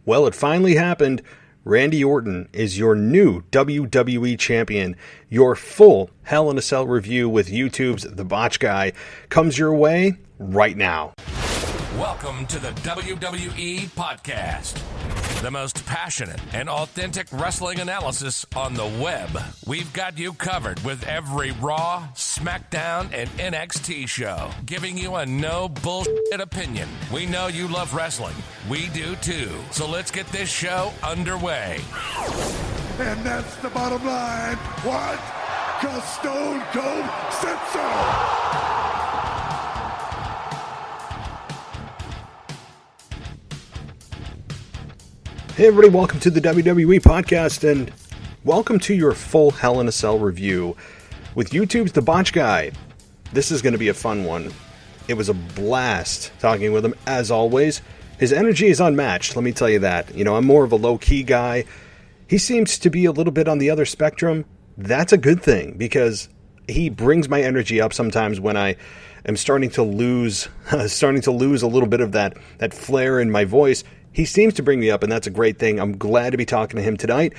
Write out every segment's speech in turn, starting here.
Well, it finally happened. Randy Orton is your new WWE champion. Your full Hell in a Cell review with YouTube's The Botch Guy comes your way right now. Welcome to the WWE Podcast, the most passionate and authentic wrestling analysis on the web. We've got you covered with every Raw, SmackDown, and NXT show, giving you a no bullshit opinion. We know you love wrestling. We do too. So let's get this show underway. And that's the bottom line. What? 'Cause Stone Cold said so. Hey everybody, welcome to the WWE Podcast, and welcome to your full Hell in a Cell review with YouTube's The Botch Guy. This is going to be a fun one. It was a blast talking with him, as always. His energy is unmatched, let me tell you that. You know, I'm more of a low-key guy. He seems to be a little bit on the other spectrum. That's a good thing, because he brings my energy up sometimes when I am starting to lose a little bit of that flair in my voice. He seems to bring me up, and that's a great thing. I'm glad to be talking to him tonight.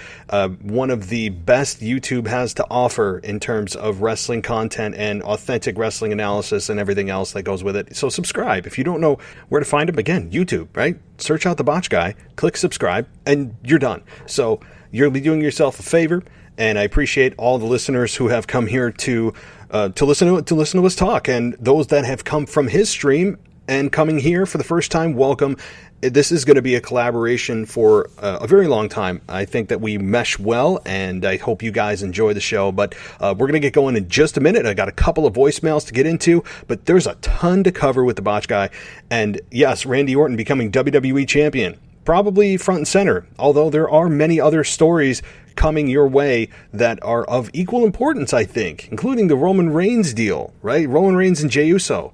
One of the best YouTube has to offer in terms of wrestling content and authentic wrestling analysis and everything else that goes with it. So subscribe. If you don't know where to find him, again, YouTube, right? Search out The Botch Guy, click subscribe, and you're done. So you'll be doing yourself a favor, and I appreciate all the listeners who have come here to listen to us talk, and those that have come from his stream and coming here for the first time, welcome. This is going to be a collaboration for a very long time. I think that we mesh well, and I hope you guys enjoy the show. But we're going to get going in just a minute. I got a couple of voicemails to get into, but there's a ton to cover with the Botch Guy. And yes, Randy Orton becoming WWE champion, probably front and center, although there are many other stories coming your way that are of equal importance, I think, including the Roman Reigns deal, right? Roman Reigns and Jey Uso.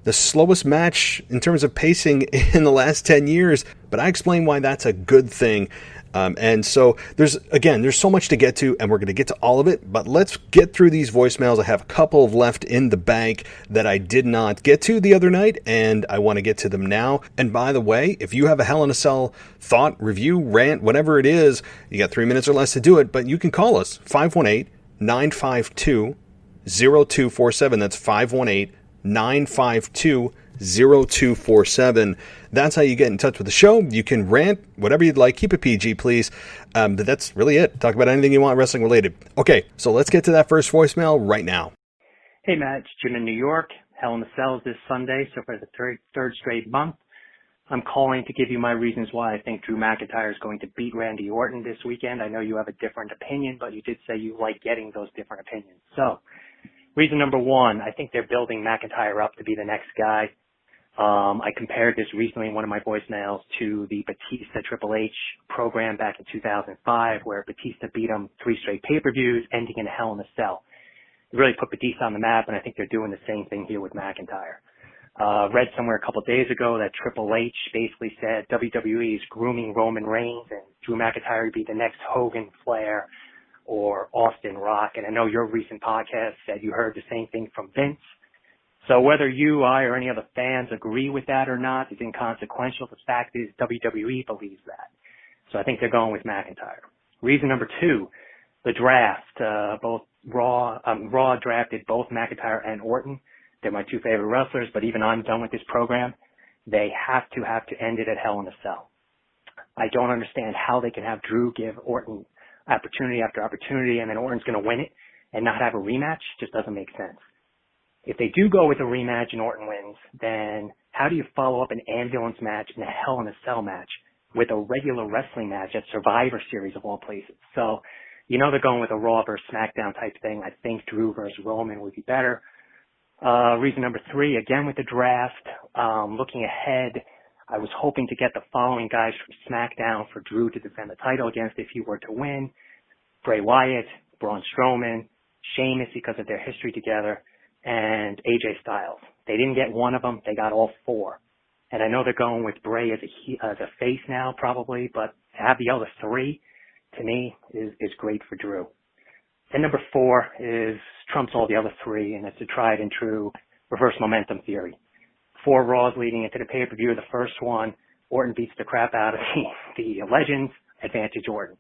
The slowest match in terms of pacing in the last 10 years, but I explain why that's a good thing. And so there's so much to get to, and we're going to get to all of it, but let's get through these voicemails. I have a couple of left in the bank that I did not get to the other night, and I want to get to them now. And by the way, if you have a Hell in a Cell thought, review, rant, whatever it is, you got 3 minutes or less to do it, but you can call us, 518-952-0247. That's 518-952-0247. That's how you get in touch with the show. You can rant, whatever you'd like. Keep it PG, please. But that's really it. Talk about anything you want wrestling related. Okay, so let's get to that first voicemail right now. Hey, Matt. It's Jim in New York. Hell in the Cell is this Sunday, so for the third straight month, I'm calling to give you my reasons why I think Drew McIntyre is going to beat Randy Orton this weekend. I know you have a different opinion, but you did say you like getting those different opinions. So, reason number one, I think they're building McIntyre up to be the next guy. I compared this recently in one of my voicemails to the Batista Triple H program back in 2005, where Batista beat him 3 straight pay-per-views, ending in a Hell in a Cell. It really put Batista on the map, and I think they're doing the same thing here with McIntyre. Read somewhere a couple of days ago that Triple H basically said WWE is grooming Roman Reigns, and Drew McIntyre would be the next Hogan, Flair, or Austin Rock. And I know your recent podcast said you heard the same thing from Vince. So whether you, I, or any other fans agree with that or not is inconsequential. The fact is WWE believes that. So I think they're going with McIntyre. Reason number two, the draft. Raw drafted both McIntyre and Orton. They're my 2 favorite wrestlers, but even I'm done with this program. They have to end it at Hell in a Cell. I don't understand how they can have Drew give Orton opportunity after opportunity, and then Orton's going to win it and not have a rematch. Just doesn't make sense. If they do go with a rematch and Orton wins, then how do you follow up an ambulance match and a Hell in a Cell match with a regular wrestling match at Survivor Series of all places? So, you know they're going with a Raw versus SmackDown type thing. I think Drew versus Roman would be better. Reason number 3, again with the draft, looking ahead, I was hoping to get the following guys from SmackDown for Drew to defend the title against if he were to win. Bray Wyatt, Braun Strowman, Sheamus because of their history together, and AJ Styles. They didn't get one of them. They got all 4. And I know they're going with Bray as a face now probably, but to have the other 3, to me, is great for Drew. And number 4 is trumps all the other 3, and it's a tried and true reverse momentum theory. 4 Raws leading into the pay-per-view. The first one, Orton beats the crap out of the the Legends advantage Orton.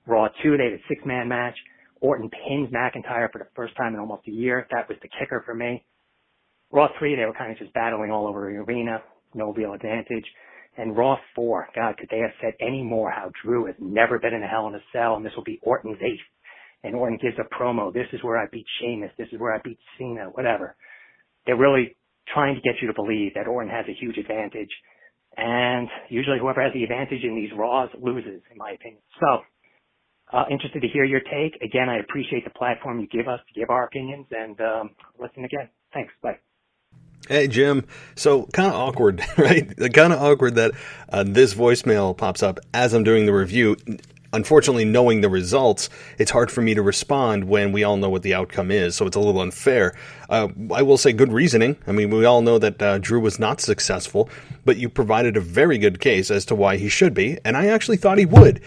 Raw 2, they had a six-man match. Orton pins McIntyre for the first time in almost a year. That was the kicker for me. Raw 3, they were kind of just battling all over the arena. No real advantage. And Raw 4, God, could they have said any more how Drew has never been in a Hell in a Cell, and this will be Orton's 8th. And Orton gives a promo, this is where I beat Sheamus, this is where I beat Cena, whatever. They're really trying to get you to believe that Orton has a huge advantage. And usually whoever has the advantage in these Raws loses, in my opinion. So, interested to hear your take. Again, I appreciate the platform you give us to give our opinions, and listen again. Thanks. Bye. Hey, Jim. So kind of awkward, right? Kind of awkward that this voicemail pops up as I'm doing the review. Unfortunately, knowing the results, it's hard for me to respond when we all know what the outcome is, so it's a little unfair. I will say good reasoning. I mean, we all know that Drew was not successful, but you provided a very good case as to why he should be, and I actually thought he would.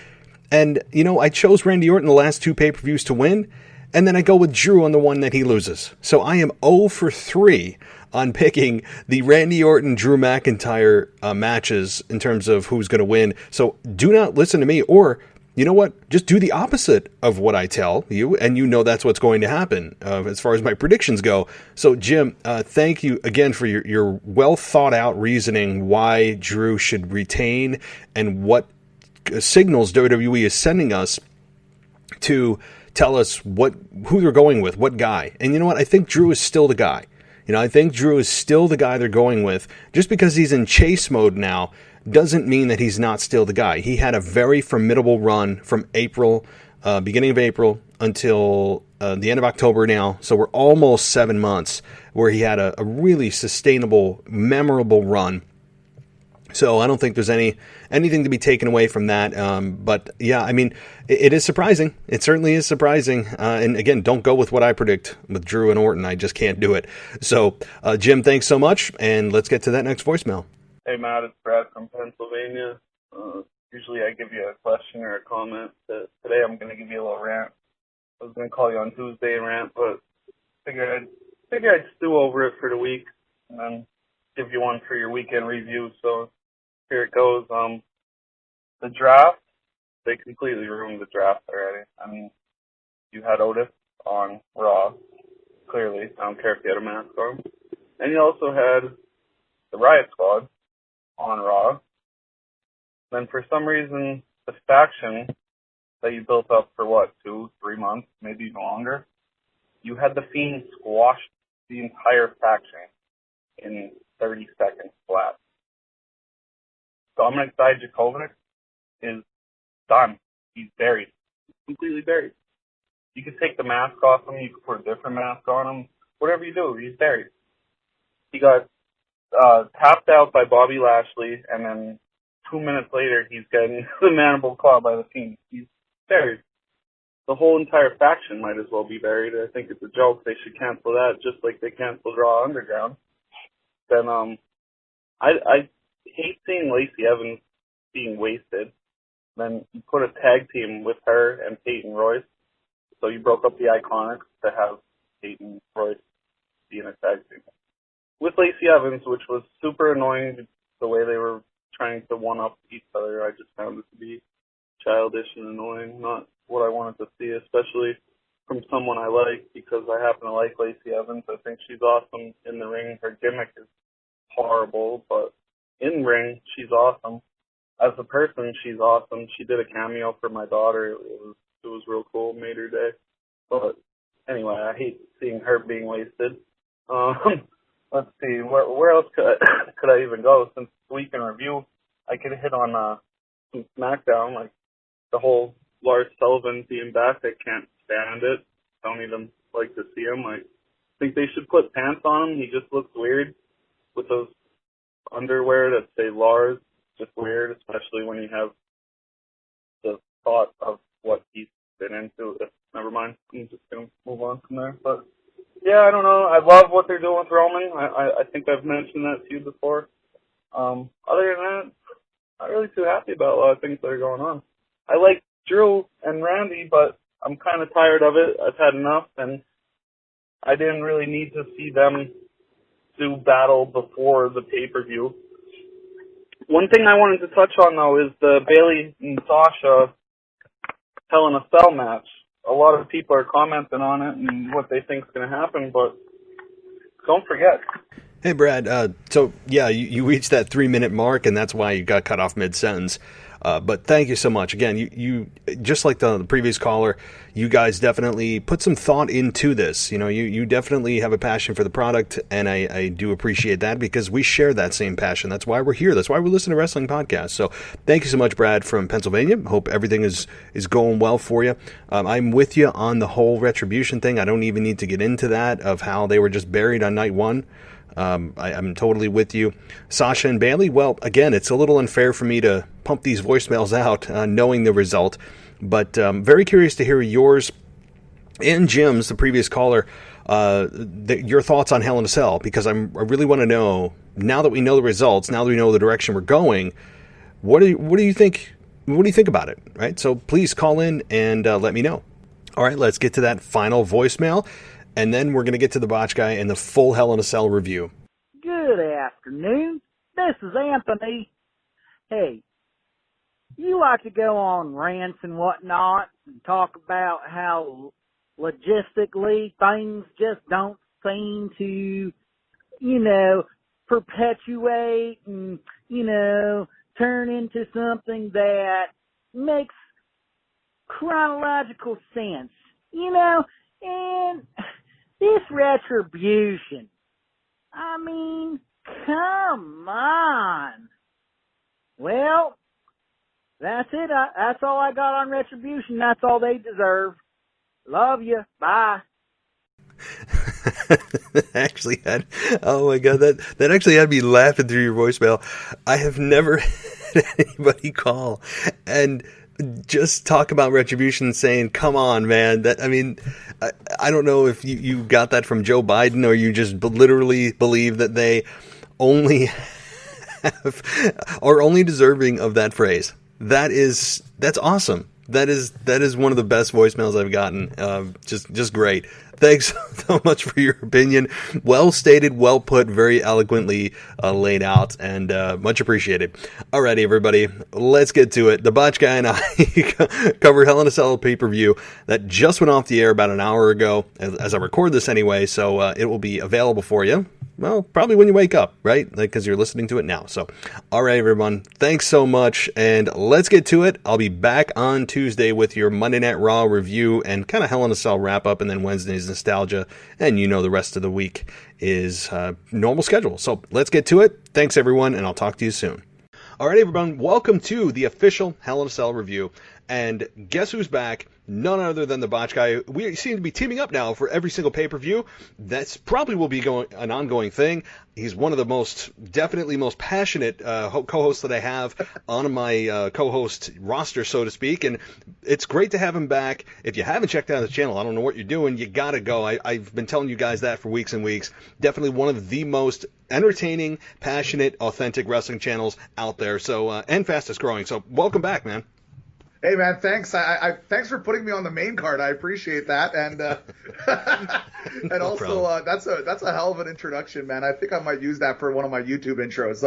And, you know, I chose Randy Orton the last two pay-per-views to win, and then I go with Drew on the one that he loses. So I am 0 for 3 on picking the Randy Orton-Drew McIntyre matches in terms of who's going to win. So do not listen to me, or, you know what, just do the opposite of what I tell you, and you know that's what's going to happen as far as my predictions go. So, Jim, thank you again for your well-thought-out reasoning why Drew should retain and what signals WWE is sending us to tell us who they're going with, what guy. And you know what? I think Drew is still the guy. You know, I think Drew is still the guy they're going with. Just because he's in chase mode now doesn't mean that he's not still the guy. He had a very formidable run from April, beginning of April, until the end of October now. So we're almost 7 months where he had a really sustainable, memorable run. So I don't think there's anything to be taken away from that. But yeah, I mean, it is surprising. It certainly is surprising. And again, don't go with what I predict with Drew and Orton. I just can't do it. So Jim, thanks so much. And let's get to that next voicemail. Hey, Matt, it's Brad from Pennsylvania. Usually I give you a question or a comment. Today I'm going to give you a little rant. I was going to call you on Tuesday and rant, but figured I'd stew over it for the week and then give you one for your weekend review. So here it goes. The draft, they completely ruined the draft already. I mean, you had Otis on Raw, clearly. I don't care if you had a mask on. And you also had the Riot Squad on Raw. Then for some reason, the faction that you built up for 2-3 months, maybe even longer, you had the Fiend squash the entire faction in 30 seconds flat. Dominic Dijakovic is done. He's buried. He's completely buried. You can take the mask off him, you can put a different mask on him, whatever you do, he's buried. He got tapped out by Bobby Lashley, and then 2 minutes later, he's getting the mandible claw by the Fiend. He's buried. The whole entire faction might as well be buried. I think it's a joke. They should cancel that, just like they canceled Raw Underground. Then, I hate seeing Lacey Evans being wasted. Then you put a tag team with her and Peyton Royce. So you broke up the Iconics to have Peyton Royce be in a tag team with Lacey Evans, which was super annoying the way they were trying to one-up each other. I just found it to be childish and annoying, not what I wanted to see, especially from someone I like, because I happen to like Lacey Evans. I think she's awesome in the ring. Her gimmick is horrible, but in ring, she's awesome. As a person, she's awesome. She did a cameo for my daughter. It was real cool. Made her day. But anyway, I hate seeing her being wasted. Let's see, where else could I even go? Since week in review, I could hit on some SmackDown, like the whole Lars Sullivan being back. I can't stand it. Don't even like to see him. I think they should put pants on him. He just looks weird with those underwear that say Lars. Just weird, especially when you have the thought of what he's been into. Never mind. I'm just going to move on from there. But yeah, I don't know. I love what they're doing with Roman. I think I've mentioned that to you before. Other than that, not really too happy about a lot of things that are going on. I like Drew and Randy, but I'm kind of tired of it. I've had enough, and I didn't really need to see them do battle before the pay-per-view. One thing I wanted to touch on, though, is the Bayley and Sasha Hell in a Cell match. A lot of people are commenting on it and what they think is going to happen, but don't forget. Hey, Brad. So, yeah, you reached that 3-minute mark, and that's why you got cut off mid-sentence. But thank you so much. Again, you just like the previous caller, you guys definitely put some thought into this. You know, you definitely have a passion for the product, and I do appreciate that because we share that same passion. That's why we're here. That's why we listen to wrestling podcasts. So thank you so much, Brad, from Pennsylvania. Hope everything is going well for you. I'm with you on the whole Retribution thing. I don't even need to get into that of how they were just buried on night one. I'm totally with you. Sasha and Bayley, well, again, it's a little unfair for me to pump these voicemails out knowing the result, but very curious to hear yours and Jim's, the previous caller, your thoughts on Hell in a Cell, because I really want to know, now that we know the results, now that we know the direction we're going, what do you think? What do you think about it? Right? So please call in and let me know. All right, let's get to that final voicemail. And then we're going to get to the Botch Guy and the full Hell in a Cell review. Good afternoon. This is Anthony. Hey, you like to go on rants and whatnot and talk about how logistically things just don't seem to, perpetuate and, turn into something that makes chronological sense, and this Retribution, I mean, come on. Well, that's it. That's all I got on Retribution. That's all they deserve. Love you. Bye. Actually had, oh my God, that actually had me laughing through your voicemail. I have never had anybody call and just talk about Retribution saying, come on, man. I don't know if you got that from Joe Biden or you just literally believe that they only are only deserving of that phrase. That's awesome. That is one of the best voicemails I've gotten. Just great. Thanks so much for your opinion. Well stated, well put, very eloquently laid out, and much appreciated. Alrighty, everybody, let's get to it. The Botch Guy and I covered Hell in a Cell pay-per-view that just went off the air about an hour ago, as I record this anyway, so it will be available for you. Well, probably when you wake up, right? Because you're listening to it now. So, all right, everyone. Thanks so much, and let's get to it. I'll be back on Tuesday with your Monday Night Raw review and kind of Hell in a Cell wrap-up, and then Wednesday's nostalgia, and the rest of the week is normal schedule. So let's get to it. Thanks, everyone, and I'll talk to you soon. All right, everyone. Welcome to the official Hell in a Cell review, and guess who's back? None other than the Botch Guy. We seem to be teaming up now for every single pay-per-view. That's probably will be an ongoing thing. He's one of the definitely most passionate co-hosts that I have on my co-host roster, so to speak. And it's great to have him back. If you haven't checked out the channel, I don't know what you're doing. You got to go. I've been telling you guys that for weeks and weeks. Definitely one of the most entertaining, passionate, authentic wrestling channels out there. So and fastest growing. So welcome back, man. Hey man, thanks. Thanks for putting me on the main card. I appreciate that, and and also that's a hell of an introduction, man. I think I might use that for one of my YouTube intros.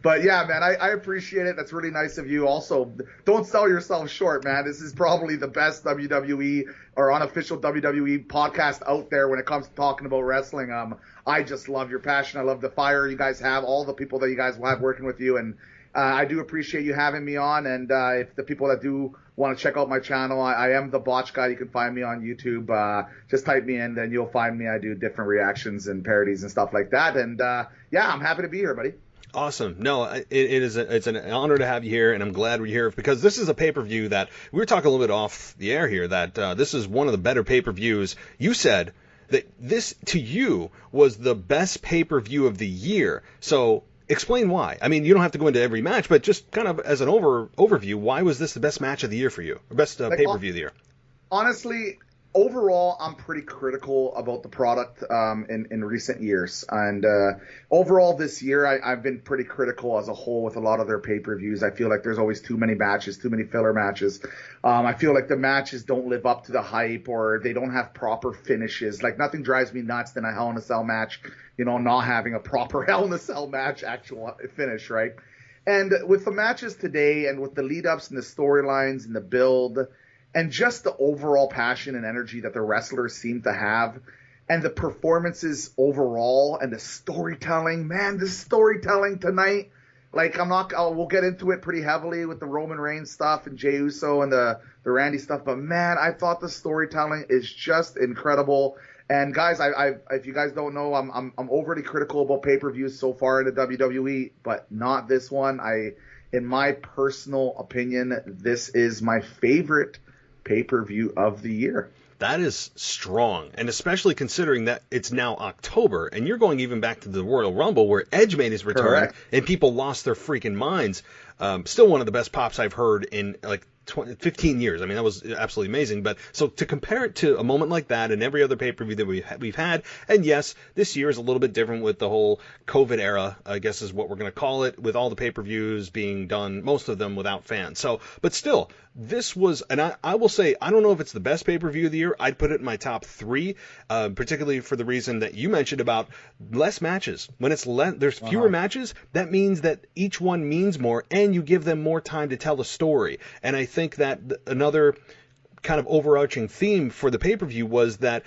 But yeah, man, I appreciate it. That's really nice of you. Also, don't sell yourself short, man. This is probably the best WWE or unofficial WWE podcast out there when it comes to talking about wrestling. I just love your passion. I love the fire you guys have. All the people that you guys will have working with you, and I do appreciate you having me on, and if the people that do want to check out my channel, I am the Botch Guy. You can find me on YouTube. Just type me in, then you'll find me. I do different reactions and parodies and stuff like that, and yeah, I'm happy to be here, buddy. Awesome. No, it's an honor to have you here, and I'm glad we're here because this is a pay-per-view that we were talking a little bit off the air here, that this is one of the better pay-per-views. You said that this, to you, was the best pay-per-view of the year. So explain why. I mean, you don't have to go into every match, but just kind of as an overview, why was this the best match of the year for you? Or best pay-per-view of the year? Honestly, overall, I'm pretty critical about the product in recent years. And overall this year, I've been pretty critical as a whole with a lot of their pay-per-views. I feel like there's always too many matches, too many filler matches. I feel like the matches don't live up to the hype, or they don't have proper finishes. Like, nothing drives me nuts than a Hell in a Cell match, not having a proper Hell in a Cell match actual finish, right? And with the matches today and with the lead-ups and the storylines and the build and just the overall passion and energy that the wrestlers seem to have and the performances overall and the storytelling, man, the storytelling tonight, like we'll get into it pretty heavily with the Roman Reigns stuff and Jey Uso and the Randy stuff, but man, I thought the storytelling is just incredible. And guys, I if you guys don't know, I'm overly critical about pay-per-views so far in the WWE, but not this one. In my personal opinion, this is my favorite pay-per-view of the year. That is strong, and especially considering that it's now October, and you're going even back to the Royal Rumble where Edge made his return, Correct. And people lost their freaking minds. Still one of the best pops I've heard in like 15 years. I mean, that was absolutely amazing. But so to compare it to a moment like that and every other pay-per-view that we've had, and yes, this year is a little bit different with the whole COVID era, I guess is what we're going to call it, with all the pay-per-views being done, most of them without fans. So, but still, this was, and I will say, I don't know if it's the best pay-per-view of the year. I'd put it in my top 3, particularly for the reason that you mentioned about less matches. When there's fewer matches, that means that each one means more, and you give them more time to tell the story. And I think that another kind of overarching theme for the pay-per-view was that,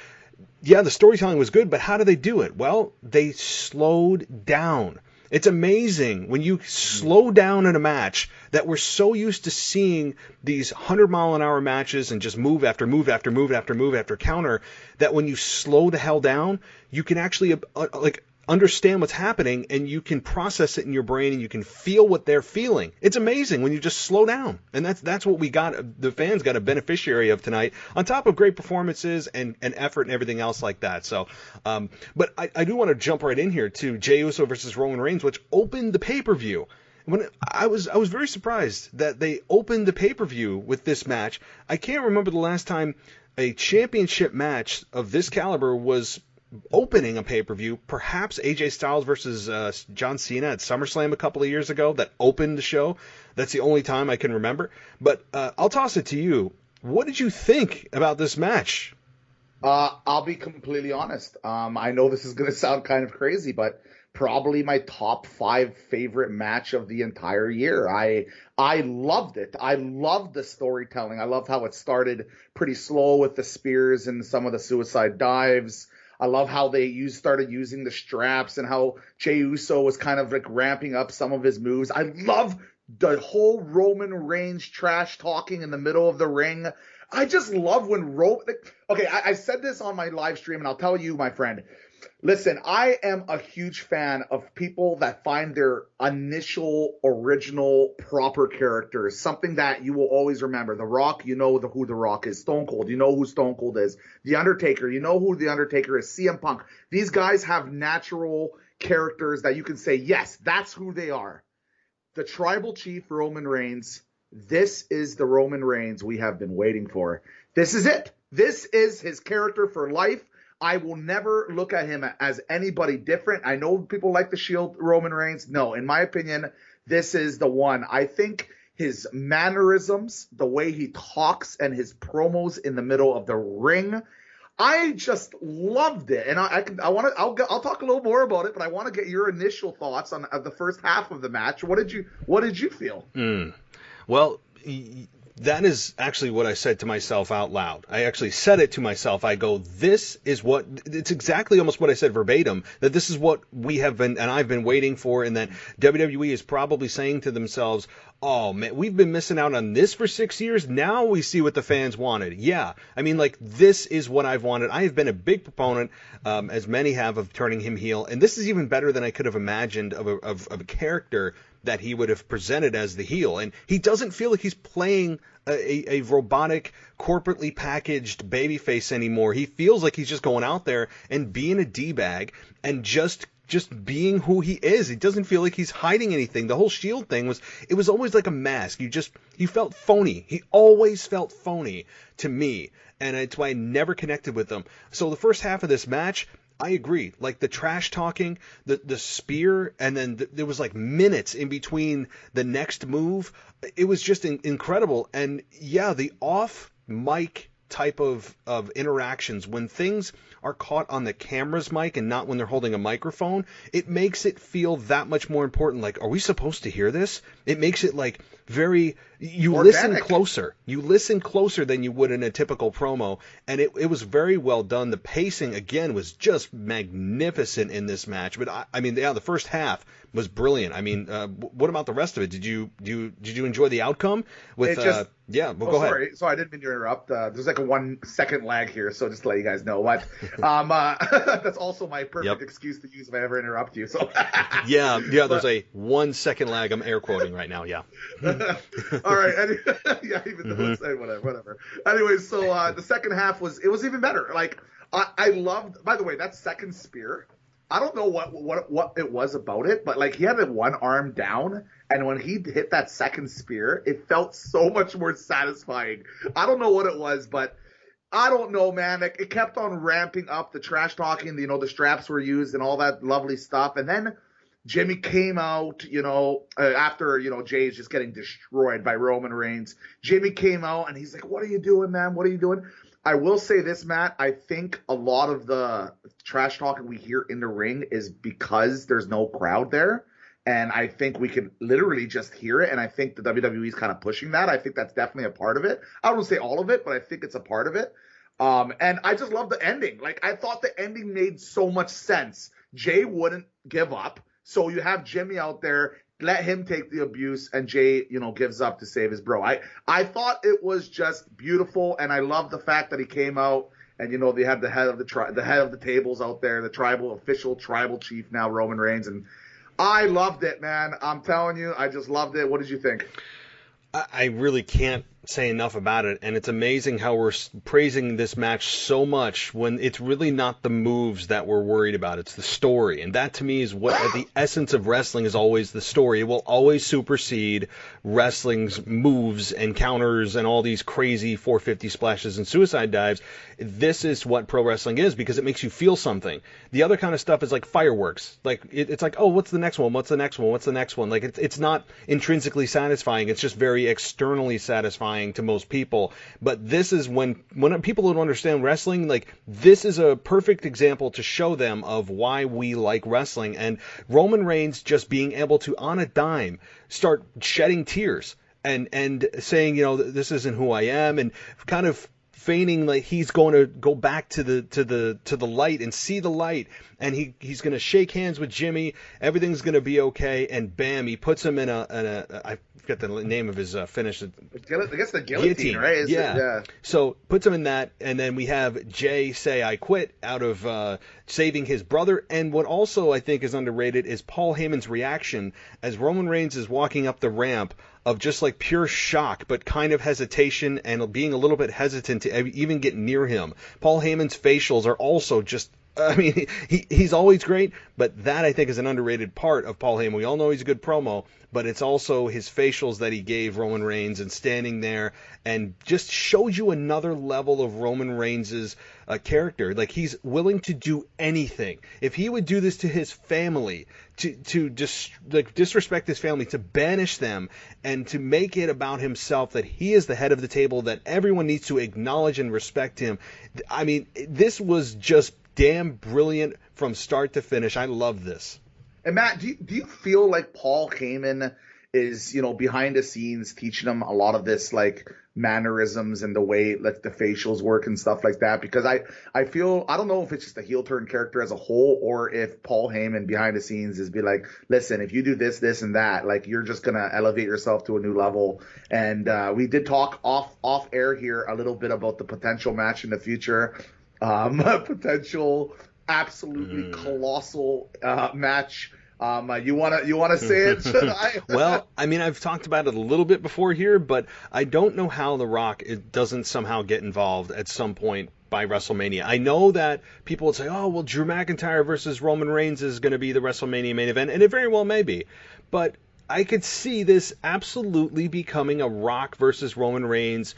yeah, the storytelling was good, but how do they do it? Well, they slowed down. It's amazing when you slow down in a match that we're so used to seeing these 100-mile-an-hour matches and just move after move after move after move after counter, that when you slow the hell down, you can actually understand what's happening, and you can process it in your brain, and you can feel what they're feeling. It's amazing when you just slow down, and that's what we got. The fans got a beneficiary of tonight, on top of great performances and effort and everything else like that. So, but I do want to jump right in here to Jey Uso versus Roman Reigns, which opened the pay-per-view. When I was very surprised that they opened the pay-per-view with this match. I can't remember the last time a championship match of this caliber was opening a pay-per-view. Perhaps AJ Styles versus John Cena at SummerSlam a couple of years ago that opened the show. That's the only time I can remember. But I'll toss it to you. What did you think about this match? I'll be completely honest. I know this is going to sound kind of crazy, but probably my top 5 favorite match of the entire year. I loved it. I loved the storytelling. I loved how it started pretty slow with the spears and some of the suicide dives. I love how they started using the straps and how Jey Uso was kind of like ramping up some of his moves. I love the whole Roman Reigns trash talking in the middle of the ring. I just love when I said this on my live stream, and I'll tell you, my friend. Listen, I am a huge fan of people that find their initial, original, proper characters, something that you will always remember. The Rock, you know who The Rock is. Stone Cold, you know who Stone Cold is. The Undertaker, you know who The Undertaker is. CM Punk. These guys have natural characters that you can say, yes, that's who they are. The Tribal Chief, Roman Reigns, this is the Roman Reigns we have been waiting for. This is it. This is his character for life. I will never look at him as anybody different. I know people like to shield Roman Reigns. No, in my opinion, this is the one. I think his mannerisms, the way he talks, and his promos in the middle of the ring, I just loved it. And I'll talk a little more about it, but I want to get your initial thoughts on the first half of the match. What did you feel? Well, that is actually what I said to myself out loud. I actually said it to myself. I go, it's exactly almost what I said verbatim, that this is what we have been, and I've been waiting for, and that WWE is probably saying to themselves, oh man, we've been missing out on this for 6 years. Now we see what the fans wanted. Yeah. I mean, like, this is what I've wanted. I have been a big proponent, as many have, of turning him heel. And this is even better than I could have imagined of a character that he would have presented as the heel. And he doesn't feel like he's playing a robotic, corporately packaged babyface anymore. He feels like he's just going out there and being a D-bag and just being who he is. He doesn't feel like he's hiding anything. The whole Shield thing it was always like a mask. You felt phony. He always felt phony to me. And it's why I never connected with him. So the first half of this match, I agree. Like the trash talking, the spear, and then there was like minutes in between the next move. It was just incredible. And yeah, the off mic type of interactions, when things are caught on the camera's mic and not when they're holding a microphone, it makes it feel that much more important. Like, are we supposed to hear this? It makes it like very, you organic. listen closer than you would in a typical promo, and it was very well done. The pacing again was just magnificent in this match. But I mean, the first half was brilliant. I mean, what about the rest of it? Did you enjoy the outcome? With yeah, well, go ahead. Sorry, I didn't mean to interrupt. There's like a 1 second lag here, so just to let you guys know. But that's also my perfect excuse to use if I ever interrupt you. So yeah, there's a 1 second lag. I'm air quoting right now. Yeah. All right. Yeah, even though it's whatever. Anyway, so the second half was even better. Like I loved. By the way, that second spear. I don't know what it was about it, but like he had one arm down, and when he hit that second spear, it felt so much more satisfying. I don't know what it was, but I don't know, man. Like, it kept on ramping up, the trash talking, the straps were used and all that lovely stuff, and then Jimmy came out, after, Jay's just getting destroyed by Roman Reigns. Jimmy came out and he's like, "What are you doing, man? What are you doing?" I will say this, Matt. I think a lot of the trash talking we hear in the ring is because there's no crowd there. And I think we can literally just hear it. And I think the WWE is kind of pushing that. I think that's definitely a part of it. I don't say all of it, but I think it's a part of it. And I just love the ending. Like, I thought the ending made so much sense. Jay wouldn't give up. So you have Jimmy out there. Let him take the abuse, and Jay, gives up to save his bro. I thought it was just beautiful, and I love the fact that he came out, and they had the head of the tables out there, the official tribal chief now, Roman Reigns, and I loved it, man. I'm telling you, I just loved it. What did you think? I really can't say enough about it, and it's amazing how we're praising this match so much when it's really not the moves that we're worried about. It's the story, and that to me is what the essence of wrestling is. Always the story. It will always supersede wrestling's moves and counters and all these crazy 450 splashes and suicide dives. This is what pro wrestling is, because it makes you feel something. The other kind of stuff is like fireworks. Like it's like, oh, what's the next one? What's the next one? What's the next one? Like it's not intrinsically satisfying. It's just very externally satisfying to most people. But this is when people don't understand wrestling, like, this is a perfect example to show them of why we like wrestling. And Roman Reigns just being able to, on a dime, start shedding tears and saying, this isn't who I am, and kind of feigning like he's going to go back to the light and see the light, and he's going to shake hands with Jimmy. Everything's going to be okay, and bam, he puts him in a I forget the name of his finish. I guess the guillotine, right? Yeah. So puts him in that, and then we have Jay say, "I quit," out of saving his brother. And what also I think is underrated is Paul Heyman's reaction as Roman Reigns is walking up the ramp, of just like pure shock, but kind of hesitation and being a little bit hesitant to even get near him. Paul Heyman's facials are also just, I mean, he's always great, but that I think is an underrated part of Paul Heyman. We all know he's a good promo, but it's also his facials that he gave Roman Reigns, and standing there and just shows you another level of Roman Reigns' character. Like, he's willing to do anything. If he would do this to his family, to just disrespect his family, to banish them, and to make it about himself, that he is the head of the table, that everyone needs to acknowledge and respect him. I mean, this was just damn brilliant from start to finish. I love this. And Matt, do you feel like Paul Heyman is, behind the scenes teaching him a lot of this, like, mannerisms and the way like the facials work and stuff like that? Because I feel, I don't know if it's just a heel turn character as a whole, or if Paul Heyman behind the scenes is be like, listen, if you do this, this, and that, like, you're just gonna elevate yourself to a new level. And we did talk off air here a little bit about the potential match in the future, potential absolutely colossal match. You wanna say it? Should I? Well, I mean, I've talked about it a little bit before here, but I don't know how The Rock doesn't somehow get involved at some point by WrestleMania. I know that people would say, oh, well, Drew McIntyre versus Roman Reigns is going to be the WrestleMania main event, and it very well may be. But I could see this absolutely becoming a Rock versus Roman Reigns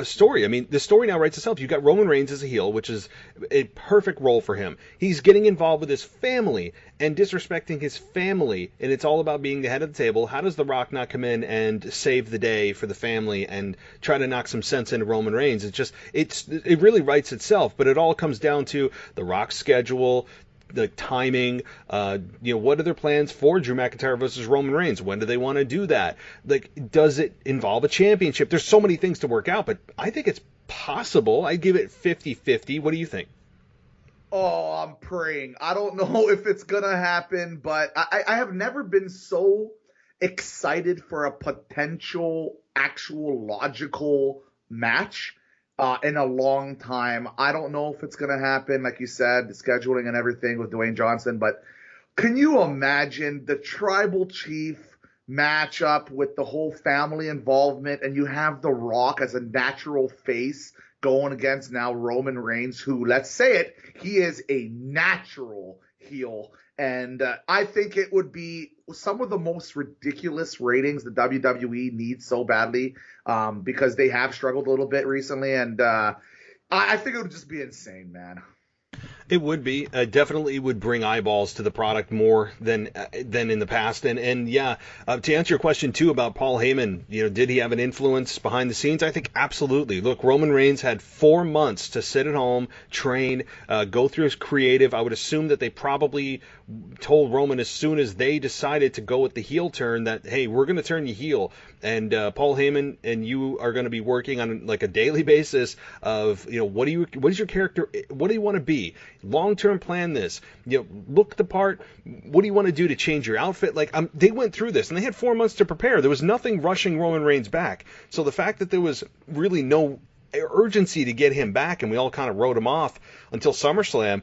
story. I mean, the story now writes itself. You've got Roman Reigns as a heel, which is a perfect role for him. He's getting involved with his family and disrespecting his family, and it's all about being the head of the table. How does The Rock not come in and save the day for the family and try to knock some sense into Roman Reigns? It really writes itself, but it all comes down to The Rock's schedule, the timing, what are their plans for Drew McIntyre versus Roman Reigns? When do they want to do that? Like, does it involve a championship? There's so many things to work out, but I think it's possible. I give it 50-50. What do you think? Oh, I'm praying. I don't know if it's going to happen, but I have never been so excited for a potential, actual, logical match in a long time. I don't know if it's going to happen, like you said, the scheduling and everything with Dwayne Johnson, but can you imagine the tribal chief matchup with the whole family involvement, and you have The Rock as a natural face going against now Roman Reigns, who, let's say it, he is a natural heel. And I think it would be some of the most ridiculous ratings the WWE needs so badly, because they have struggled a little bit recently. And I think it would just be insane, man. It would be. Definitely would bring eyeballs to the product more than in the past. And to answer your question, too, about Paul Heyman, did he have an influence behind the scenes? I think absolutely. Look, Roman Reigns had 4 months to sit at home, train, go through his creative. I would assume that they probably told Roman as soon as they decided to go with the heel turn that, hey, we're going to turn you heel. And Paul Heyman and you are going to be working on like a daily basis of, what is your character? What do you want to be? Long-term plan this. Look the part. What do you want to do to change your outfit? Like, they went through this, and they had 4 months to prepare. There was nothing rushing Roman Reigns back. So the fact that there was really no urgency to get him back, and we all kind of wrote him off until SummerSlam,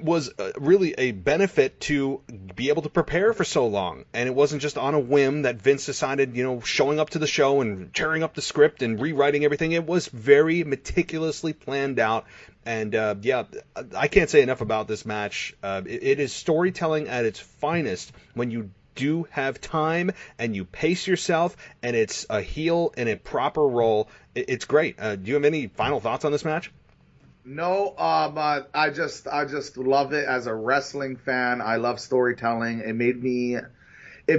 was really a benefit to be able to prepare for so long. And it wasn't just on a whim that Vince decided, showing up to the show and tearing up the script and rewriting everything. It was very meticulously planned out. And I can't say enough about this match. It is storytelling at its finest when you do have time and you pace yourself, and it's a heel in a proper role. It's great. Do you have any final thoughts on this match? No, I just love it as a wrestling fan. I love storytelling. It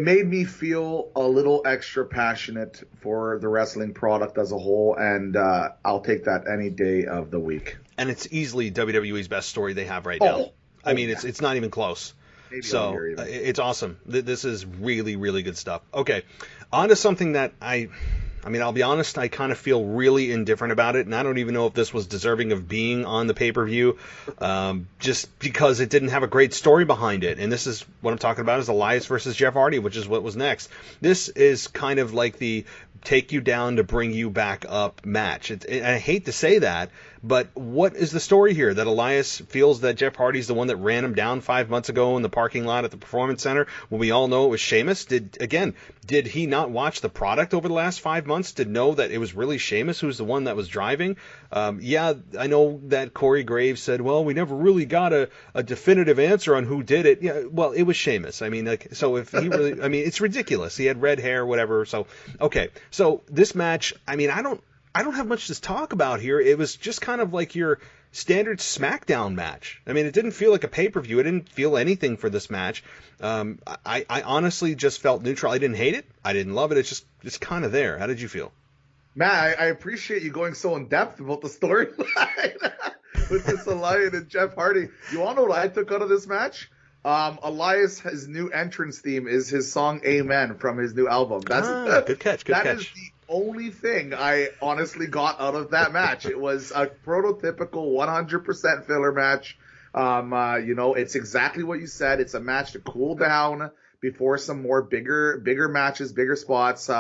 made me feel a little extra passionate for the wrestling product as a whole, and I'll take that any day of the week. And it's easily WWE's best story they have right now. I mean, it's not even close. Maybe so it's awesome. This is really, really good stuff. Okay, on to something that I'll be honest, I kind of feel really indifferent about it, and I don't even know if this was deserving of being on the pay-per-view, just because it didn't have a great story behind it. And this is what I'm talking about, is Elias versus Jeff Hardy, which is what was next. This is kind of like the take you down to bring you back up match. And I hate to say that, but what is the story here? That Elias feels that Jeff Hardy's the one that ran him down 5 months ago in the parking lot at the Performance Center when we all know it was Sheamus? Did he not watch the product over the last 5 months to know that it was really Sheamus who's the one that was driving? I know that Corey Graves said, well, we never really got a definitive answer on who did it. Yeah, well, it was Sheamus. I mean, so if he really, it's ridiculous. He had red hair, whatever. So, okay. So this match, I don't have much to talk about here. It was just kind of like your standard SmackDown match. It didn't feel like a pay-per-view. I didn't feel anything for this match. I honestly just felt neutral. I didn't hate it. I didn't love it. It's kind of there. How did you feel? Matt, I appreciate you going so in depth about the storyline with this Elias and Jeff Hardy. You want to know what I took out of this match? Elias, his new entrance theme is his song "Amen" from his new album. Good catch. That is the only thing I honestly got out of that match. It was a prototypical 100% filler match. It's exactly what you said. It's a match to cool down before some more bigger matches, bigger spots.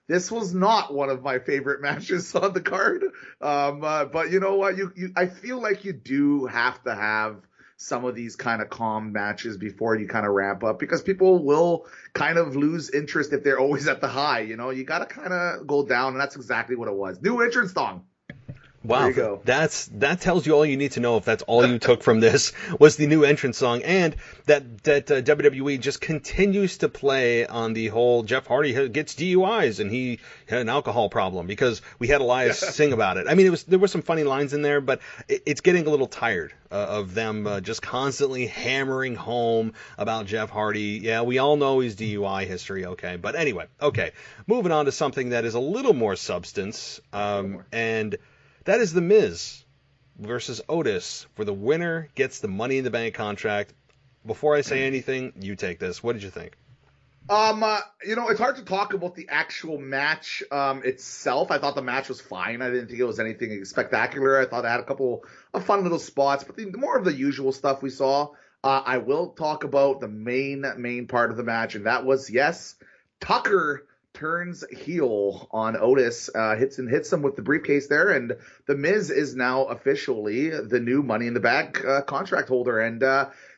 This was not one of my favorite matches on the card. But you know what? I feel like you do have to have some of these kind of calm matches before you kind of ramp up, because people will kind of lose interest if they're always at the high. You got to kind of go down, and that's exactly what it was. New entrance song. Wow, there you go. That tells you all you need to know if that's all you took from this was the new entrance song, and that WWE just continues to play on the whole Jeff Hardy gets DUIs and he had an alcohol problem, because we had Elias sing about it. I mean, there were some funny lines in there, but it's getting a little tired of them just constantly hammering home about Jeff Hardy. Yeah, we all know his DUI history, okay, but anyway, okay, moving on to something that is a little more substance, and that is The Miz versus Otis, where the winner gets the Money in the Bank contract. Before I say anything, you take this. What did you think? It's hard to talk about the actual match itself. I thought the match was fine. I didn't think it was anything spectacular. I thought it had a couple of fun little spots, but the more of the usual stuff we saw. I will talk about the main part of the match, and that was, yes, Tucker turns heel on Otis, hits him with the briefcase there, and the Miz is now officially the new Money in the Bank contract holder, and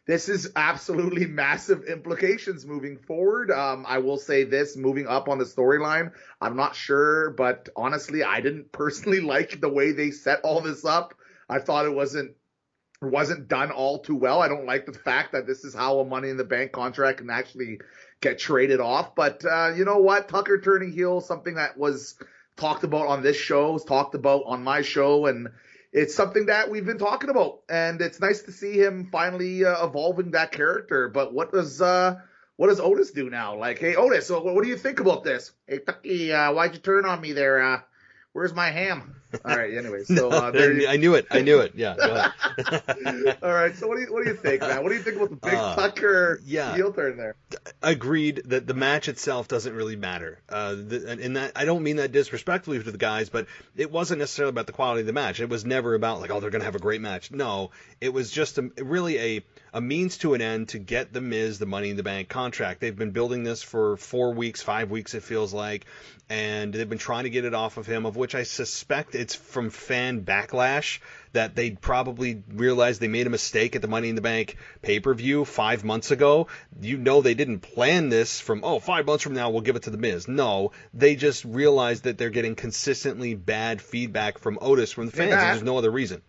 this is absolutely massive implications moving forward. I will say this, moving up on the storyline, I'm not sure, but honestly, I didn't personally like the way they set all this up. I thought it wasn't done all too well. I don't like the fact that this is how a Money in the Bank contract can actually get traded off. But you know what? Tucker turning heel, something that was talked about on this show, was talked about on my show, and it's something that we've been talking about. And it's nice to see him finally evolving that character. But what does Otis do now? Like, hey, Otis, so what do you think about this? Hey, Tucky, why'd you turn on me there? Where's my ham? All right. Anyway, so I knew it. Yeah. Go ahead. All right. So what do you think, man? What do you think about the big Tucker heel turn there? Agreed that the match itself doesn't really matter. And that I don't mean that disrespectfully to the guys, but it wasn't necessarily about the quality of the match. It was never about like, oh, they're gonna have a great match. No, it was just really a means to an end to get the Miz the Money in the Bank contract. They've been building this for 4 weeks, 5 weeks, it feels like, and they've been trying to get it off of him, of which I suspect it's from fan backlash, that they probably realized they made a mistake at the Money in the Bank pay-per-view 5 months ago. They didn't plan this from, 5 months from now we'll give it to the Miz. No, they just realized that they're getting consistently bad feedback from Otis from the fans, and there's no other reason.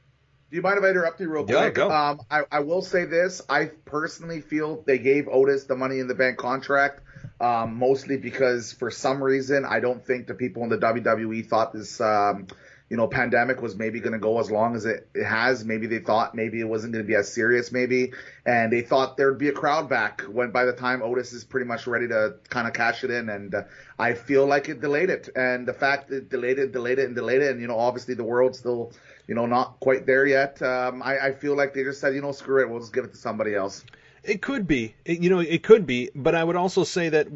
Do you mind if I interrupt you real quick? Yeah, go. I will say this. I personally feel they gave Otis the Money in the Bank contract, mostly because for some reason I don't think the people in the WWE thought this pandemic was maybe going to go as long as it has. Maybe they thought maybe it wasn't going to be as serious, and they thought there'd be a crowd back by the time Otis is pretty much ready to kind of cash it in, and I feel like it delayed it, and the fact that it delayed it, and obviously the world's still not quite there yet. I feel like they just said, screw it, we'll just give it to somebody else. It could be, it could be, but I would also say that,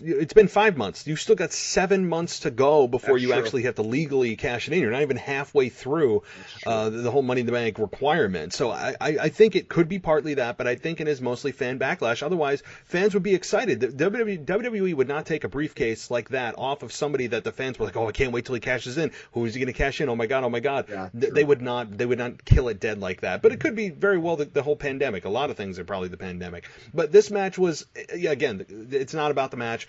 it's been 5 months. You've still got 7 months to go before you actually have to legally cash it in. You're not even halfway through the whole Money in the Bank requirement. So I think it could be partly that, but I think it is mostly fan backlash. Otherwise, fans would be excited. The WWE would not take a briefcase like that off of somebody that the fans were like, oh, I can't wait till he cashes in. Who is he going to cash in? Oh my God. Yeah, they would not kill it dead like that. But it could be very well the whole pandemic. A lot of things are probably the pandemic. But this match was, again, it's not about the match.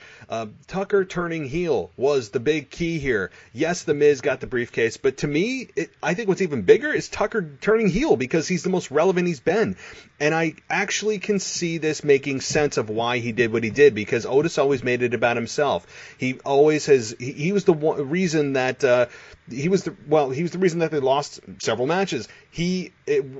Tucker turning heel was the big key here. Yes, The Miz got the briefcase, but to me, I think what's even bigger is Tucker turning heel, because he's the most relevant he's been. And I actually can see this making sense of why he did what he did, because Otis always made it about himself. He always has, he was the reason that he was the reason that they lost several matches.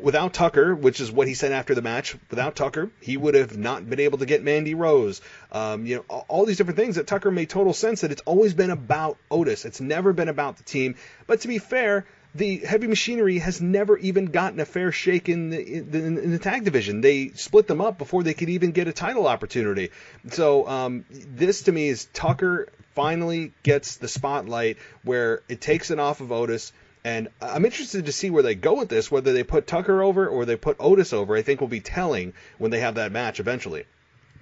Without Tucker, which is what he said after the match, without Tucker, he would have not been able to get Mandy Rose. All these different things that Tucker made total sense, that it's always been about Otis. It's never been about the team. But to be fair, the heavy machinery has never even gotten a fair shake in the tag division. They split them up before they could even get a title opportunity. So this to me is Tucker finally gets the spotlight, where it takes it off of Otis. And I'm interested to see where they go with this, whether they put Tucker over or they put Otis over. I think will be telling when they have that match eventually.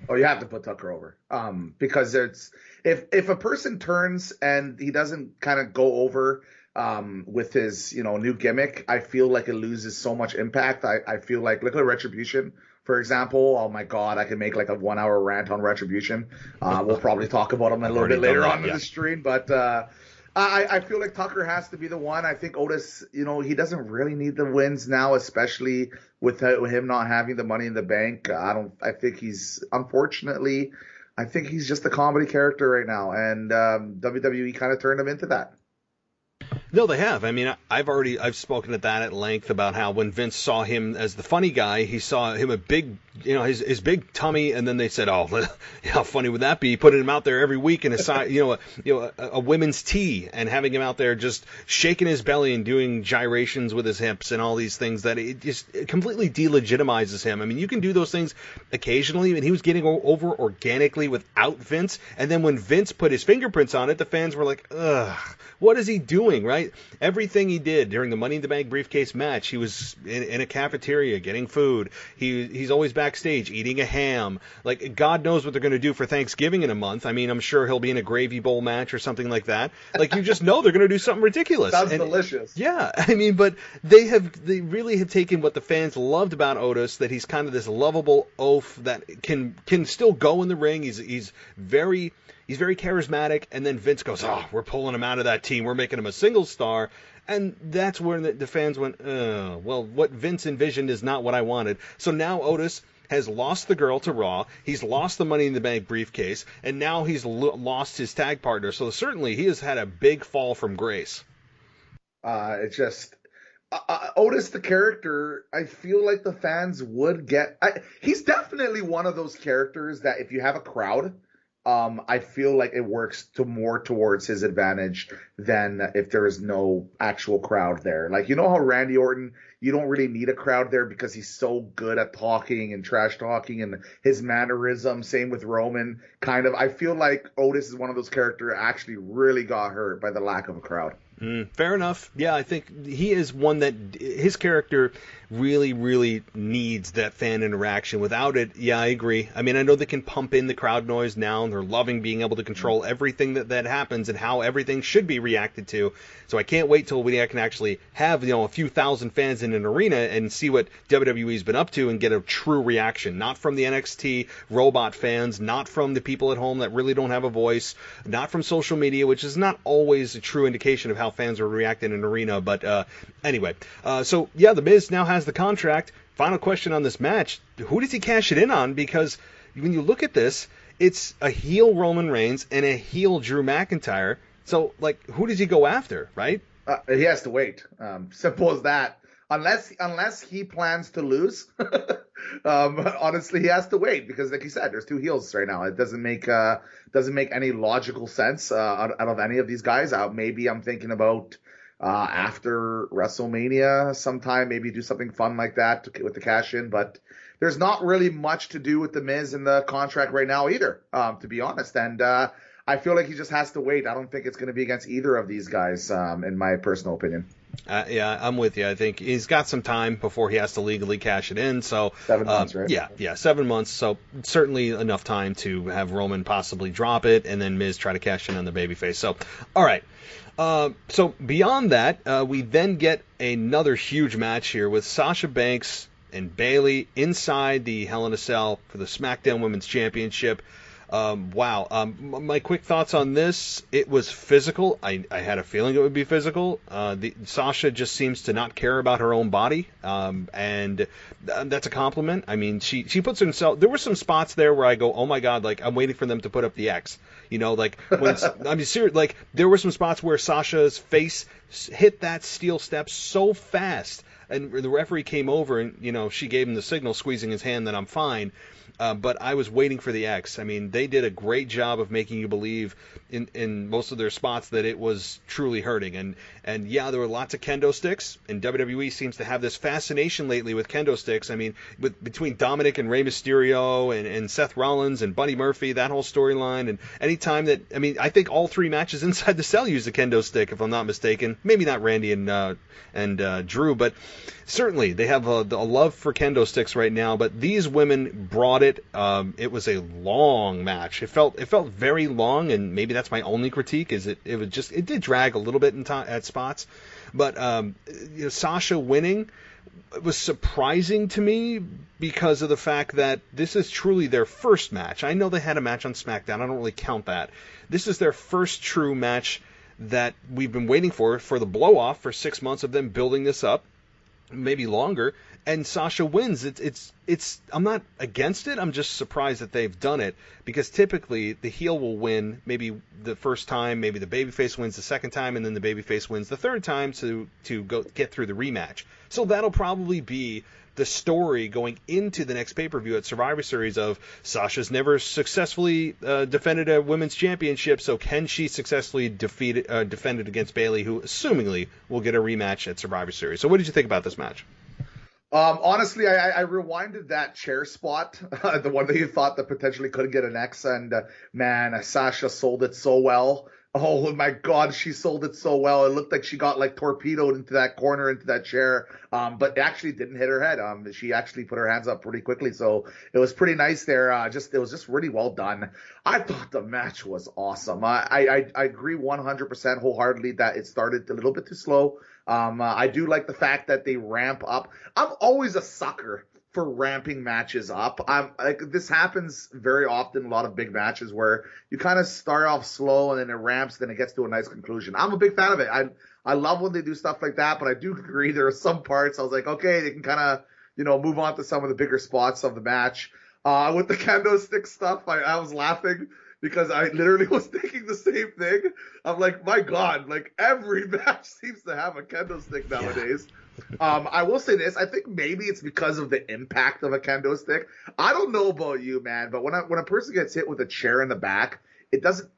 Oh, you have to put Tucker over, because if a person turns and he doesn't kind of go over with his new gimmick, I feel like it loses so much impact. I feel like, look at Retribution, for example. Oh my God, I can make like a 1 hour rant on Retribution. We'll probably talk about them a little bit later on in the stream, but I feel like Tucker has to be the one. I think Otis, he doesn't really need the wins now, especially with him not having the Money in the Bank. I think he's just a comedy character right now, and WWE kind of turned him into that. No, they have. I mean, I've spoken at that at length about how when Vince saw him as the funny guy, he saw him a big, his big tummy, and then they said, "Oh, how funny would that be?" Putting him out there every week in a women's tee and having him out there just shaking his belly and doing gyrations with his hips and all these things that it just completely delegitimizes him. I mean, you can do those things occasionally, and he was getting over organically without Vince, and then when Vince put his fingerprints on it, the fans were like, "Ugh, what is he doing?" Right? Everything he did during the Money in the Bank briefcase match, he was in a cafeteria getting food. He's always backstage eating a ham. Like, God knows what they're going to do for Thanksgiving in a month. I mean, I'm sure he'll be in a gravy bowl match or something like that. Like, you just know they're going to do something ridiculous. Sounds delicious. Yeah, I mean, but they really have taken what the fans loved about Otis, that he's kind of this lovable oaf that can still go in the ring. He's very charismatic, and then Vince goes, "Oh, we're pulling him out of that team. We're making him a single star." And that's where the fans went, well, what Vince envisioned is not what I wanted. So now Otis has lost the girl to Raw. He's lost the Money in the Bank briefcase, and now he's lost his tag partner. So certainly he has had a big fall from grace. It's just... Otis, the character, I feel like the fans would get... he's definitely one of those characters that if you have a crowd... I feel like it works more towards his advantage than if there is no actual crowd there. Like, how Randy Orton, you don't really need a crowd there because he's so good at talking and trash talking and his mannerism. Same with Roman, kind of. I feel like Otis is one of those characters that actually really got hurt by the lack of a crowd. Fair enough. Yeah, I think he is one that his character really, really needs that fan interaction. Without it, yeah, I agree. I mean, I know they can pump in the crowd noise now, and they're loving being able to control everything that happens and how everything should be reacted to. So I can't wait till we can actually have, a few thousand fans in an arena and see what WWE's been up to and get a true reaction. Not from the NXT robot fans, not from the people at home that really don't have a voice, not from social media, which is not always a true indication of how fans are reacting in an arena. But anyway, so yeah, The Miz now has the contract. Final question on this match: who does he cash it in on? Because when you look at this, it's a heel Roman Reigns and a heel Drew McIntyre. So, who does he go after, right? He has to wait. Simple as that. Unless he plans to lose, honestly, he has to wait because, like you said, there's two heels right now. It doesn't make any logical sense out of any of these guys. Maybe I'm thinking about after WrestleMania sometime, maybe do something fun like that with the cash in. But there's not really much to do with the Miz in the contract right now either, to be honest. And I feel like he just has to wait. I don't think it's going to be against either of these guys, in my personal opinion. Yeah, I'm with you. I think he's got some time before he has to legally cash it in. So 7 months, right? Yeah, 7 months. So certainly enough time to have Roman possibly drop it and then Miz try to cash in on the babyface. So, all right. So beyond that, we then get another huge match here with Sasha Banks and Bayley inside the Hell in a Cell for the SmackDown Women's Championship. Wow. My quick thoughts on this: it was physical. I had a feeling it would be physical. Sasha just seems to not care about her own body, and that's a compliment. I mean, she puts herself. There were some spots there where I go, oh my god, I'm waiting for them to put up the X. When I mean, serious. There were some spots where Sasha's face hit that steel step so fast, and the referee came over and she gave him the signal, squeezing his hand that I'm fine. But I was waiting for the X. I mean, they did a great job of making you believe in most of their spots that it was truly hurting. And yeah, there were lots of kendo sticks, and WWE seems to have this fascination lately with kendo sticks. I mean, between Dominic and Rey Mysterio and Seth Rollins and Buddy Murphy, that whole storyline. And anytime I think all 3 matches inside the cell used a kendo stick, if I'm not mistaken. Maybe not Randy and Drew, but certainly they have a love for kendo sticks right now. But these women brought it. It was a long match. It felt very long, and maybe that's my only critique. Is it did drag a little bit at spots, but Sasha winning was surprising to me because of the fact that this is truly their first match. I know they had a match on SmackDown. I don't really count that. This is their first true match that we've been waiting for the blow-off for 6 months of them building this up, maybe longer, and Sasha wins. It's I'm not against it. I'm just surprised that they've done it, because typically the heel will win maybe the first time, maybe the babyface wins the second time, and then the babyface wins the third time to go get through the rematch. So that'll probably be the story going into the next pay-per-view at Survivor Series of Sasha's never successfully defended a women's championship, so can she successfully defend it against Bayley, who assumingly will get a rematch at Survivor Series. So what did you think about this match? Honestly, I rewinded that chair spot, the one that you thought that potentially couldn't get an X, and man, Sasha sold it so well. Oh my God, she sold it so well. It looked like she got like torpedoed into that corner, into that chair, but actually didn't hit her head. She actually put her hands up pretty quickly, so it was pretty nice there. It was just really well done. I thought the match was awesome. I agree 100% wholeheartedly that it started a little bit too slow. I do like the fact that they ramp up. I'm always a sucker for ramping matches up. This happens very often, a lot of big matches where you kind of start off slow and then it ramps, then it gets to a nice conclusion. I'm a big fan of it. I love when they do stuff like that, but I do agree there are some parts I was like, okay, they can kind of, move on to some of the bigger spots of the match. With the kendo stick stuff, I was laughing because I literally was thinking the same thing. I'm like, my God, like every match seems to have a kendo stick nowadays. Yeah. I will say this. I think maybe it's because of the impact of a kendo stick. I don't know about you, man, but when a person gets hit with a chair in the back, it doesn't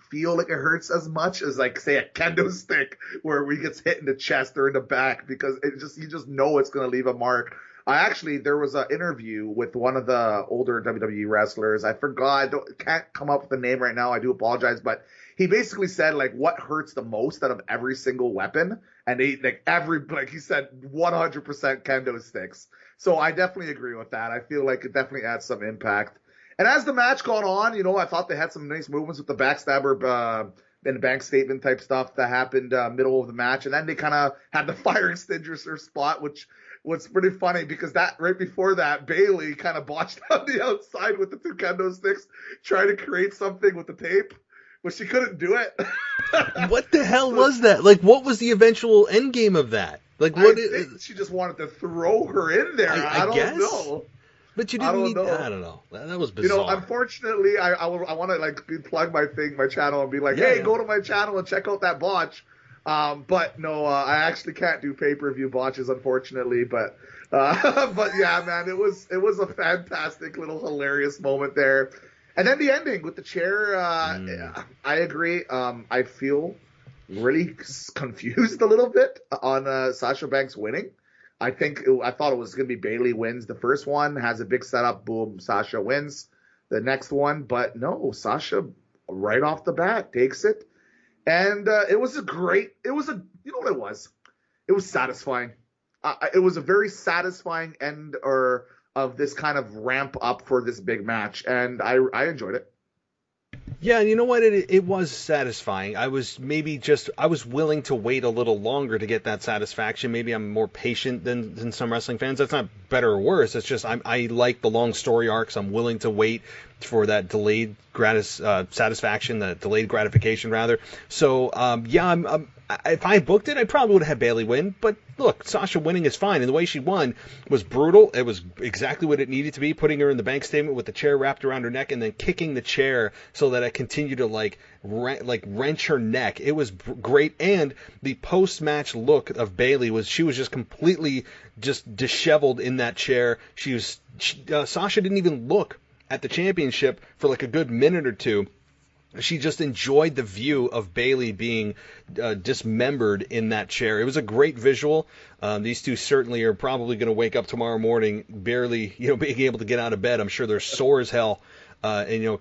feel like it hurts as much as, like, say, a kendo stick where he gets hit in the chest or in the back, because you just know it's going to leave a mark. There was an interview with one of the older WWE wrestlers. I forgot. Can't come up with the name right now. I do apologize, but he basically said, like, what hurts the most out of every single weapon, and he said 100% kendo sticks. So I definitely agree with that. I feel like it definitely adds some impact. And as the match got on, I thought they had some nice movements with the backstabber and bank statement type stuff that happened middle of the match, and then they kind of had the fire extinguisher spot, which was pretty funny because that right before that, Bayley kind of botched on the outside with the two kendo sticks, trying to create something with the tape. But she couldn't do it. What the hell was that? Like, what was the eventual end game of that? Like, what? I think she just wanted to throw her in there. I don't know. But you didn't need. I don't know. That was bizarre. Unfortunately, I want to like plug my channel and be like, go to my channel and check out that botch. But no, I actually can't do pay-per-view botches, unfortunately. But yeah, man, it was a fantastic little hilarious moment there. And then the ending with the chair, I agree. I feel really confused a little bit on Sasha Banks winning. I thought it was going to be Bayley wins the first one, has a big setup, boom, Sasha wins the next one. But no, Sasha right off the bat takes it. And you know what it was? It was satisfying. It was a very satisfying end of this kind of ramp up for this big match, and I enjoyed it. Yeah, and you know what? It was satisfying. I was willing to wait a little longer to get that satisfaction. Maybe I'm more patient than some wrestling fans. That's not better or worse. It's just I like the long story arcs. I'm willing to wait for that delayed satisfaction, the delayed gratification rather. So if I booked it, I probably would have had Bayley win. But look, Sasha winning is fine, and the way she won was brutal. It was exactly what it needed to be, putting her in the bank statement with the chair wrapped around her neck and then kicking the chair so that it continued to wrench her neck. It was great, and the post-match look of Bayley she was just completely just disheveled in that chair. Sasha didn't even look at the championship for like a good minute or two. She just enjoyed the view of Bayley being dismembered in that chair. It was a great visual. These two certainly are probably going to wake up tomorrow morning barely, being able to get out of bed. I'm sure they're sore as hell. And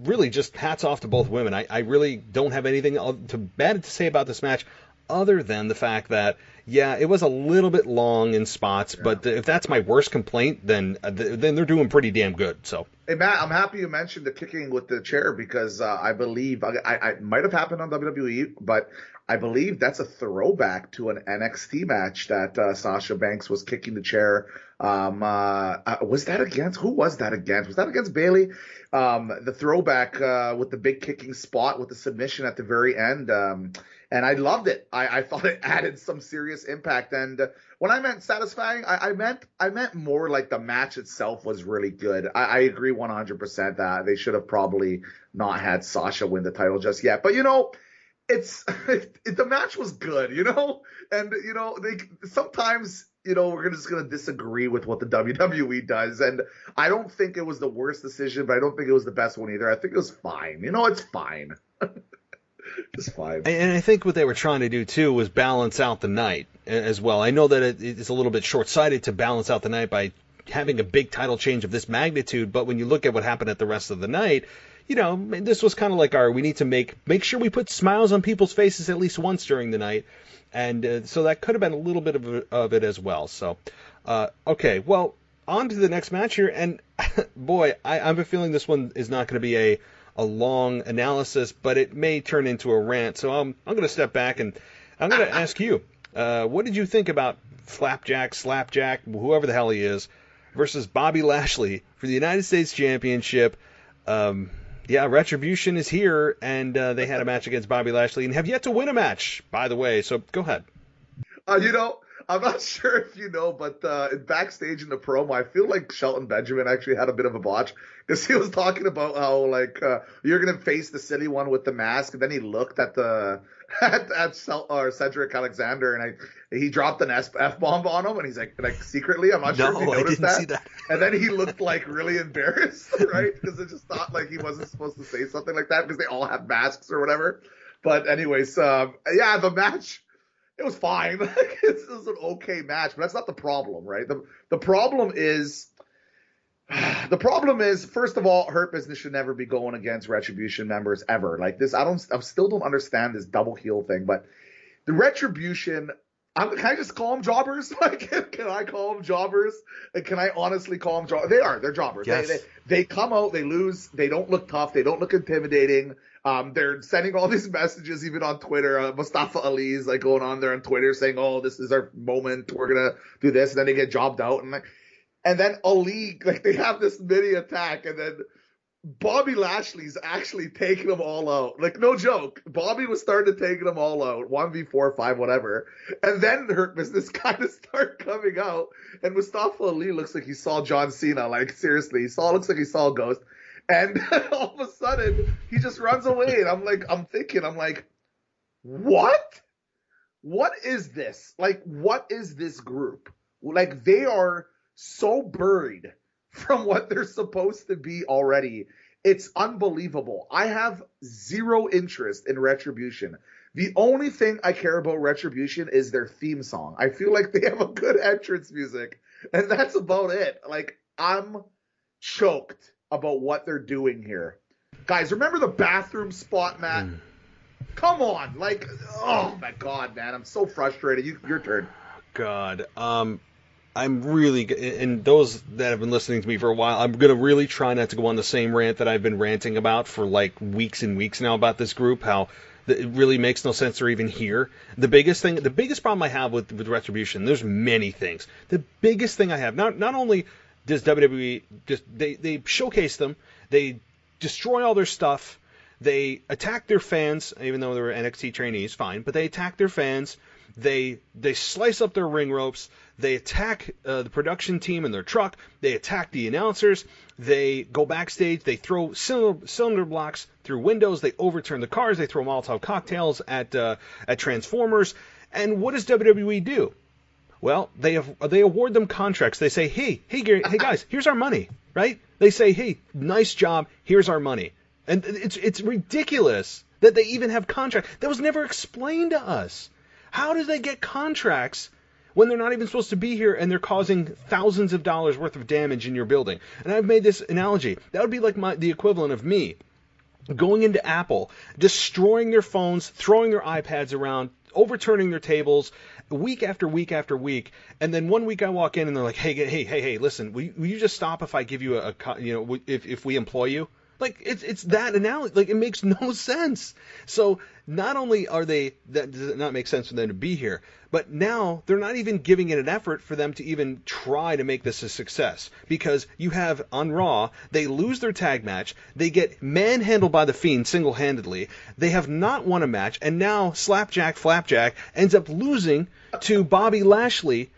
really just hats off to both women. I really don't have anything bad to say about this match other than the fact that, it was a little bit long in spots, but if that's my worst complaint, then they're doing pretty damn good. So, hey Matt, I'm happy you mentioned the kicking with the chair because I believe I might have happened on WWE, but I believe that's a throwback to an NXT match that Sasha Banks was kicking the chair. Was that against? Who was that against? Was that against Bayley? The throwback with the big kicking spot with the submission at the very end. And I loved it. I thought it added some serious impact. And when I meant satisfying, I meant more like the match itself was really good. I agree 100% that they should have probably not had Sasha win the title just yet. But, the match was good, and, sometimes, we're just going to disagree with what the WWE does. And I don't think it was the worst decision, but I don't think it was the best one either. I think it was fine. It's fine. It's fine. And I think what they were trying to do, too, was balance out the night as well. I know that it's a little bit short-sighted to balance out the night by having a big title change of this magnitude, but when you look at what happened at the rest of the night, this was kind of like we need to make sure we put smiles on people's faces at least once during the night. And so that could have been a little bit of it as well. So, okay, well, on to the next match here. And, boy, I have a feeling this one is not going to be a long analysis, but it may turn into a rant. So I'm going to step back and I'm going to ask you, what did you think about Slapjack, whoever the hell he is, versus Bobby Lashley for the United States Championship? Yeah, Retribution is here, and they had a match against Bobby Lashley and have yet to win a match, by the way. So go ahead. I'm not sure if you know, but backstage in the promo, I feel like Shelton Benjamin actually had a bit of a botch because he was talking about how you're gonna face the silly one with the mask, and then he looked at Cedric Alexander, and he dropped an F-bomb on him, and he's like secretly, I'm not sure if you noticed see that. And then he looked really embarrassed, right? Because it just thought he wasn't supposed to say something like that because they all have masks or whatever. But anyways, the match. It was fine. It was an okay match, but that's not the problem, right? The problem is, first of all, Hurt Business should never be going against Retribution members ever. I still don't understand this double heel thing, but the Retribution, can I just call them jobbers? Can I call them jobbers? And can I honestly call them jobbers? They're jobbers. Yes. They come out, they lose, they don't look tough, they don't look intimidating. They're sending all these messages even on Twitter. Mustafa Ali's going on there on Twitter saying, "Oh, this is our moment. We're gonna do this," and then they get jobbed out, and then Ali, they have this mini attack, and then Bobby Lashley's actually taking them all out. No joke. Bobby was starting to take them all out, 1v4, 5, whatever, and then the Hurt Business kind of start coming out, and Mustafa Ali looks like he saw John Cena. Seriously, looks like he saw a ghost. And all of a sudden, he just runs away. And I'm thinking, what? What is this? What is this group? They are so buried from what they're supposed to be already. It's unbelievable. I have zero interest in Retribution. The only thing I care about Retribution is their theme song. I feel like they have a good entrance music. And that's about it. I'm choked about what they're doing here. Guys, remember the bathroom spot, Matt? Come on. Oh my God, man. I'm so frustrated. Your turn. God. I'm really, and those that have been listening to me for a while, I'm going to really try not to go on the same rant that I've been ranting about for weeks and weeks now about this group, how it really makes no sense they're even here. The biggest problem I have with Retribution, there's many things. The biggest thing I have, not only does WWE they showcase them, they destroy all their stuff, they attack their fans, even though they were NXT trainees, fine, but they attack their fans, they slice up their ring ropes, they attack the production team in their truck, they attack the announcers, they go backstage, they throw cylinder blocks through windows, they overturn the cars, they throw Molotov cocktails at Transformers, and what does WWE do? Well, they award them contracts. They say, hey guys, here's our money, right? They say, hey, nice job, here's our money. And it's ridiculous that they even have contracts. That was never explained to us. How do they get contracts when they're not even supposed to be here and they're causing thousands of dollars worth of damage in your building? And I've made this analogy. That would be like the equivalent of me going into Apple, destroying their phones, throwing their iPads around, overturning their tables, week after week after week, and then one week I walk in and they're like, hey, listen, will you just stop if I give you if we employ you? Like, it's that analogy. Like, it makes no sense. So, not only that does it not make sense for them to be here, but now they're not even giving it an effort for them to even try to make this a success. Because you have, on Raw, they lose their tag match, they get manhandled by The Fiend single-handedly, they have not won a match, and now Flapjack ends up losing to Bobby Lashley,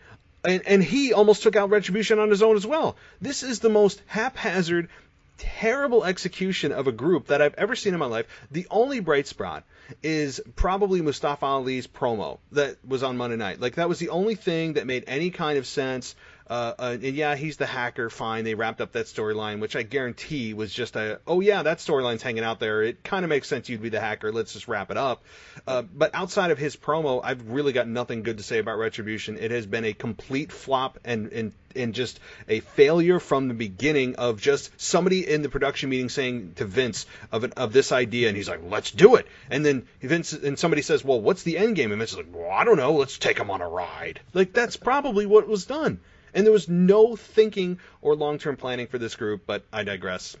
and he almost took out Retribution on his own as well. This is the most haphazard, terrible execution of a group that I've ever seen in my life. The only bright spot is probably Mustafa Ali's promo that was on Monday night. Like, that was the only thing that made any kind of sense. And yeah, he's the hacker, fine. They wrapped up that storyline, which I guarantee was just oh yeah, that storyline's hanging out there. It kind of makes sense you'd be the hacker. Let's just wrap it up. But outside of his promo, I've really got nothing good to say about Retribution. It has been a complete flop and just a failure from the beginning of just somebody in the production meeting saying to Vince of this idea, and he's like, let's do it. And then Vince and somebody says, well, what's the end game? And Vince is like, well, I don't know. Let's take him on a ride. Like, that's probably what was done. And there was no thinking or long-term planning for this group, but I digress.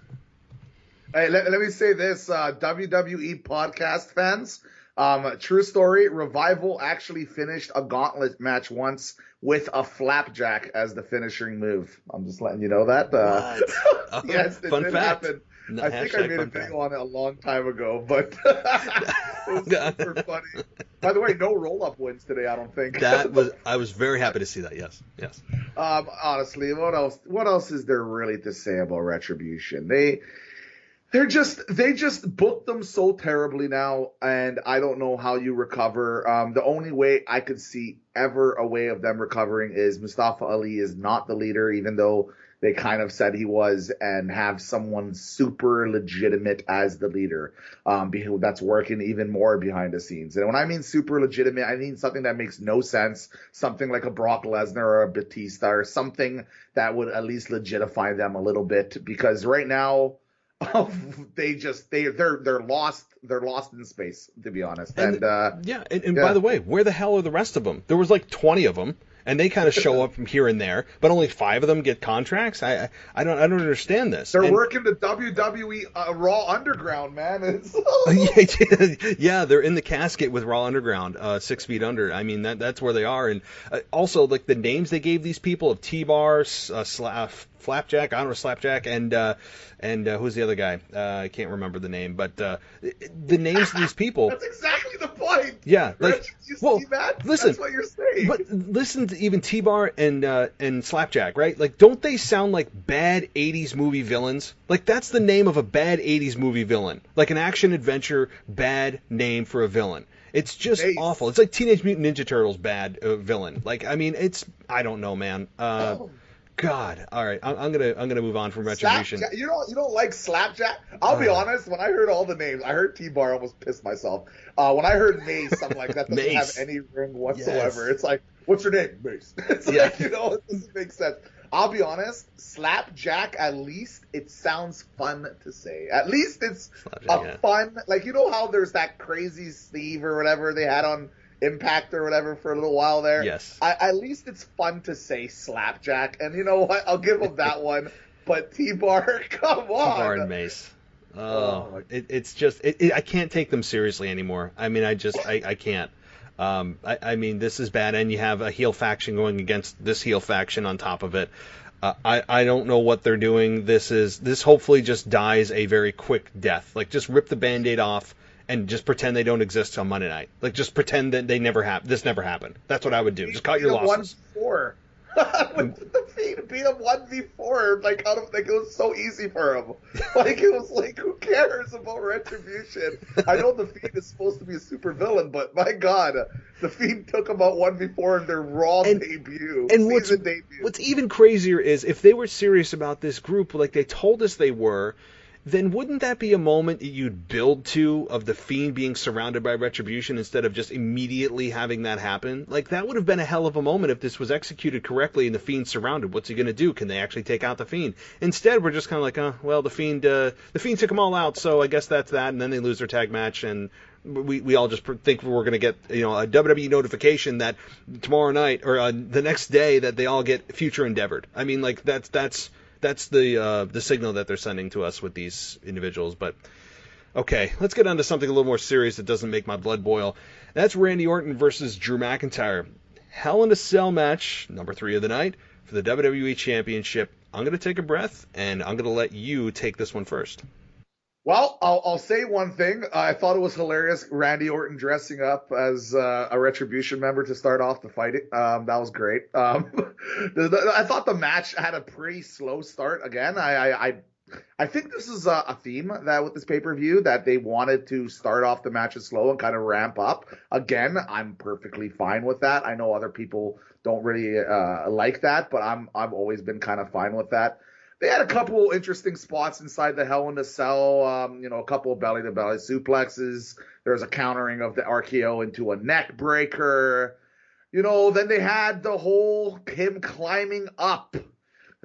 Hey, let me say this, WWE podcast fans. True story, Revival actually finished a gauntlet match once with a flapjack as the finishing move. I'm just letting you know that. What? Yes, it fun did fact. happen. I think I made a video on it a long time ago, but it was super funny. By the way, no roll-up wins today, I don't think. I was very happy to see that, yes. Honestly, what else is there really to say about Retribution? They just booked them so terribly now, and I don't know how you recover. The only way I could see ever a way of them recovering is Mustafa Ali is not the leader, even though they kind of said he was, and have someone super legitimate as the leader, that's working even more behind the scenes. And when I mean super legitimate, I mean something that makes no sense, something like a Brock Lesnar or a Batista, or something that would at least legitify them a little bit, because right now, they're lost in space, to be honest. And by the way, where the hell are the rest of them? There was like 20 of them, and they kind of show up from here and there, but only 5 of them get contracts. I don't understand this. They're working the WWE Raw Underground, man. Yeah, they're in the casket with Raw Underground, 6 feet under. I mean, that's where they are. And also, like, the names they gave these people of T-Bar, Flapjack, Honor Slapjack, and who's the other guy? I can't remember the name, but the names of these people. That's exactly the point. Yeah, like, you see that? Listen, that's what you're saying. But listen to even T-Bar and Slapjack, right? Like, don't they sound like bad '80s movie villains? Like, that's the name of a bad '80s movie villain, like an action adventure bad name for a villain. It's just awful. It's like Teenage Mutant Ninja Turtles bad villain. Like, I mean, I don't know, man. God, all right. I'm gonna move on from Retribution. You don't like Slapjack? I'll be honest. When I heard all the names, I heard T-Bar, almost pissed myself. When I heard Mace, I'm like, that doesn't have any ring whatsoever. Yes. It's like, what's your name, Mace? It's like, it doesn't make sense. I'll be honest. Slapjack, at least it sounds fun to say. At least it's fun. Like, you know how there's that crazy Steve or whatever they had on Impact or whatever for a little while there. Yes. At least it's fun to say Slapjack, and you know what? I'll give him that one. But T-Bar, come on. T-Bar and Mace. It's just I can't take them seriously anymore. I mean, I can't. I mean, this is bad, and you have a heel faction going against this heel faction on top of it. I don't know what they're doing. This hopefully just dies a very quick death. Like, just rip the Band-Aid off and just pretend they don't exist on Monday night. Like, just pretend that this never happened. That's what I would do. Just cut your losses. 1-4. The Fiend beat him 1v4. Like, it was so easy for him. Like, it was like, who cares about Retribution? I know the Fiend is supposed to be a super villain, but my God, the Fiend took him out 1v4 in their Raw debut. And what's even crazier is if they were serious about this group, like they told us they were, then wouldn't that be a moment that you'd build to of the Fiend being surrounded by Retribution instead of just immediately having that happen? Like, that would have been a hell of a moment if this was executed correctly and the Fiend surrounded. What's he going to do? Can they actually take out the Fiend? Instead, we're just kind of like, well, the Fiend took them all out, so I guess that's that, and then they lose their tag match, and we all just think we're going to get, a WWE notification that tomorrow night or the next day that they all get future endeavored. I mean, like, that's That's the signal that they're sending to us with these individuals. But okay, let's get on to something a little more serious that doesn't make my blood boil. That's Randy Orton versus Drew McIntyre. Hell in a Cell match, number 3 of the night, for the WWE Championship. I'm going to take a breath, and I'm going to let you take this one first. Well, I'll say one thing. I thought it was hilarious, Randy Orton dressing up as a Retribution member to start off the fight. That was great. I thought the match had a pretty slow start. Again, I think this is a theme that with this pay-per-view, that they wanted to start off the matches slow and kind of ramp up. Again, I'm perfectly fine with that. I know other people don't really like that, but I've always been kind of fine with that. They had a couple interesting spots inside the Hell in a Cell, a couple of belly-to-belly suplexes. There was a countering of the RKO into a neck breaker. Then they had the whole him climbing up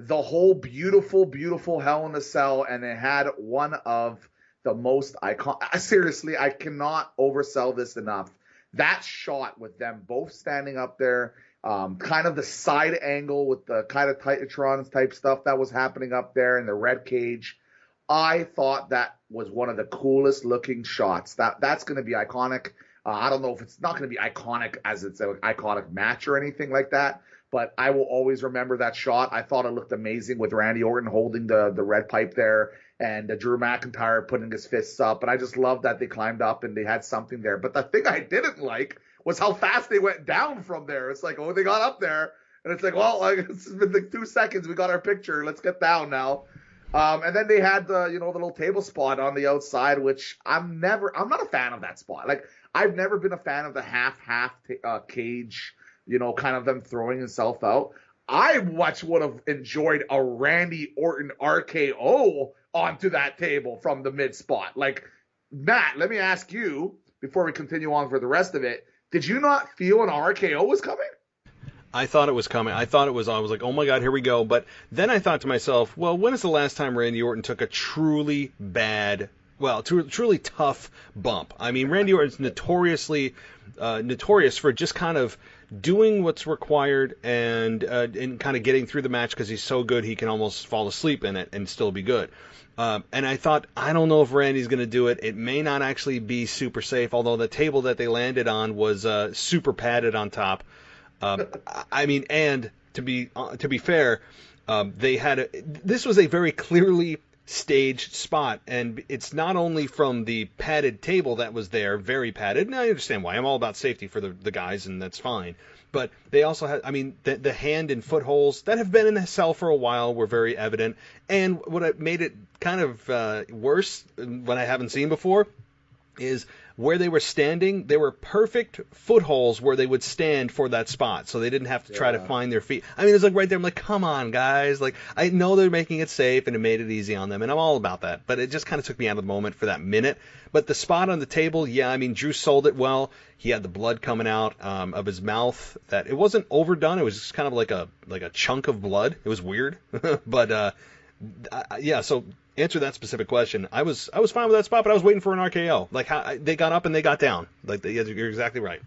the whole beautiful, beautiful Hell in a Cell, and it had one of the most iconic. Seriously, I cannot oversell this enough. That shot with them both standing up there, kind of the side angle with the kind of Titantron type stuff that was happening up there in the red cage. I thought that was one of the coolest looking shots. That's going to be iconic. I don't know if it's not going to be iconic as it's an iconic match or anything like that, but I will always remember that shot. I thought it looked amazing with Randy Orton holding the red pipe there and Drew McIntyre putting his fists up. And I just love that they climbed up and they had something there. But the thing I didn't like was how fast they went down from there. It's like, oh, they got up there. And it's like, well, it's been like 2 seconds. We got our picture. Let's get down now. And then they had the little table spot on the outside, which I'm not a fan of that spot. Like, I've never been a fan of the half cage, kind of them throwing himself out. I much would have enjoyed a Randy Orton RKO onto that table from the mid spot. Like, Matt, let me ask you, before we continue on for the rest of it, did you not feel an RKO was coming? I thought it was coming. I was like, oh my God, here we go. But then I thought to myself, well, when is the last time Randy Orton took a truly truly tough bump? I mean, Randy Orton's notorious for just kind of doing what's required and kind of getting through the match because he's so good he can almost fall asleep in it and still be good. And I thought, I don't know if Randy's going to do it. It may not actually be super safe, although the table that they landed on was super padded on top. And to be fair, this was a very clearly staged spot, and it's not only from the padded table that was there, very padded, and I understand why. I'm all about safety for the guys, and that's fine. But they also had, the hand and footholds that have been in the cell for a while were very evident, and what made it kind of worse, what I haven't seen before, is where they were standing, they were perfect footholds where they would stand for that spot, so they didn't have to try to find their feet. I mean, it's like right there, I'm like, come on, guys. Like, I know they're making it safe, and it made it easy on them, and I'm all about that. But it just kind of took me out of the moment for that minute. But the spot on the table, Drew sold it well. He had the blood coming out of his mouth. That it wasn't overdone. It was just kind of like a chunk of blood. It was weird, but so. Answer that specific question. I was fine with that spot, but I was waiting for an RKO. Like, how they got up and they got down. Like, you're exactly right.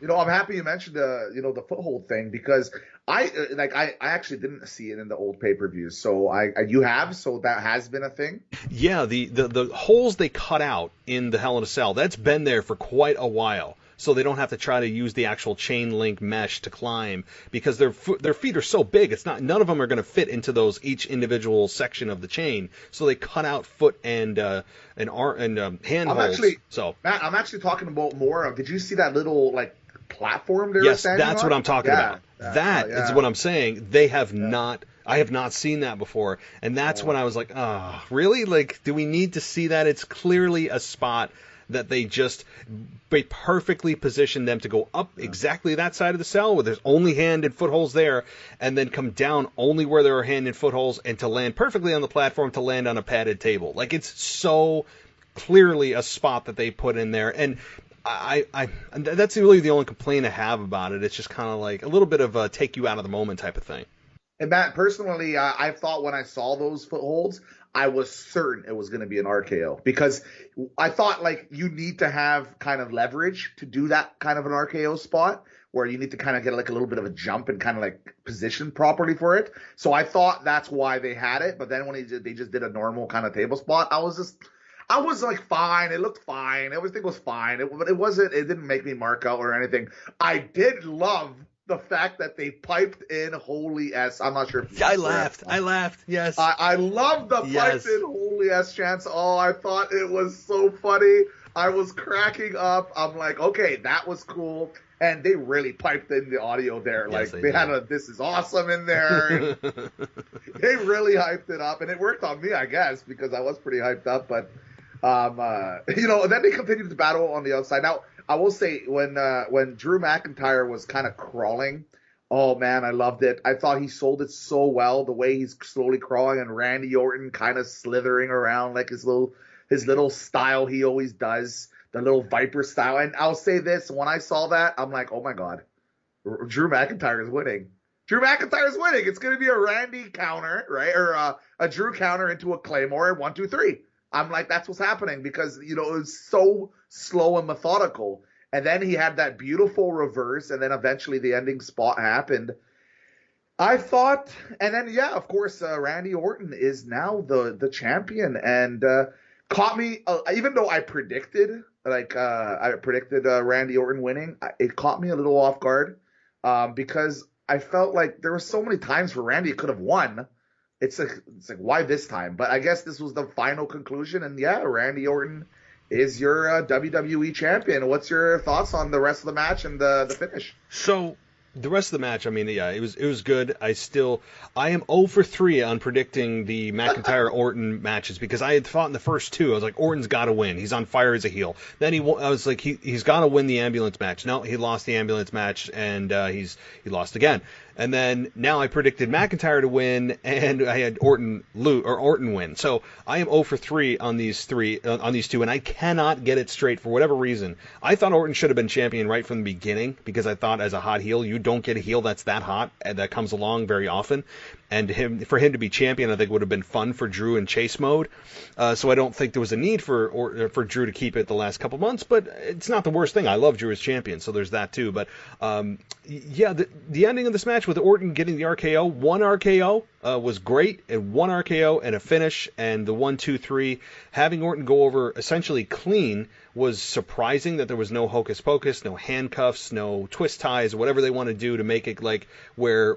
I'm happy you mentioned the foothold thing, because I actually didn't see it in the old pay-per-views. So you have, so that has been a thing. Yeah, the holes they cut out in the Hell in a Cell, that's been there for quite a while. So they don't have to try to use the actual chain link mesh to climb, because their feet are so big. None of them are going to fit into each individual section of the chain. So they cut out foot and hand holds. Matt, I'm actually talking about more of. Did you see that little platform there? Yes, that's what I'm talking about. That is what I'm saying. They have not. I have not seen that before, and that's when I was like, oh, really? Like, do we need to see that? It's clearly a spot that they perfectly positioned them to go up exactly that side of the cell where there's only hand and footholds there, and then come down only where there are hand and footholds, and to land perfectly on the platform to land on a padded table. Like, it's so clearly a spot that they put in there, and I that's really the only complaint I have about it. It's just kind of like a little bit of a take you out of the moment type of thing. And Matt, personally, I thought when I saw those footholds, I was certain it was going to be an RKO, because I thought you need to have kind of leverage to do that kind of an RKO spot, where you need to kind of get like a little bit of a jump and kind of like position properly for it. So I thought that's why they had it. But then when they just did a normal kind of table spot, I was like fine. It looked fine. Everything was fine. It didn't make me mark out or anything. I did love the fact that they piped in Holy S. I'm not sure if I laughed. Yes. I love the piped in Holy S chants. Oh, I thought it was so funny. I was cracking up. I'm like, okay, that was cool. And they really piped in the audio there. Like they had a "This is awesome" in there. They really hyped it up, and it worked on me, I guess, because I was pretty hyped up. But then they continued to battle on the outside. Now, I will say when Drew McIntyre was kind of crawling, oh man, I loved it. I thought he sold it so well, the way he's slowly crawling and Randy Orton kind of slithering around like his little style he always does, the little Viper style. And I'll say this, when I saw that, I'm like, oh my God, Drew McIntyre is winning. Drew McIntyre is winning. It's going to be a Randy counter, right? Or a Drew counter into a Claymore, 1, 2, 3. I'm like, that's what's happening because, it was so slow and methodical. And then he had that beautiful reverse, and then eventually the ending spot happened. I thought, and then, yeah, of course, Randy Orton is now the champion, and caught me, even though I predicted Randy Orton winning, it caught me a little off guard because I felt like there were so many times where Randy could have won. It's like why this time? But I guess this was the final conclusion, and yeah, Randy Orton is your WWE champion. What's your thoughts on the rest of the match and the finish? So the rest of the match, I mean, yeah, it was good. I am 0 for 3 on predicting the McIntyre Orton matches because I had thought in the first two, I was like, Orton's got to win. He's on fire as a heel. Then I was like, he's got to win the ambulance match. No, he lost the ambulance match, and he lost again. And then now I predicted McIntyre to win, and I had Orton win. So I am 0 for 3 on these two, and I cannot get it straight for whatever reason. I thought Orton should have been champion right from the beginning because I thought as a hot heel, you don't get a heel that's that hot and that comes along very often. And for him to be champion, I think would have been fun for Drew in chase mode. So I don't think there was a need for Drew to keep it the last couple months. But it's not the worst thing. I love Drew as champion, so there's that too. But yeah, the ending of this match with Orton getting the RKO, one RKO was great, and one RKO and a finish, and the 1, 2, 3 having Orton go over essentially clean was surprising that there was no hocus pocus, no handcuffs, no twist ties, whatever they want to do to make it like where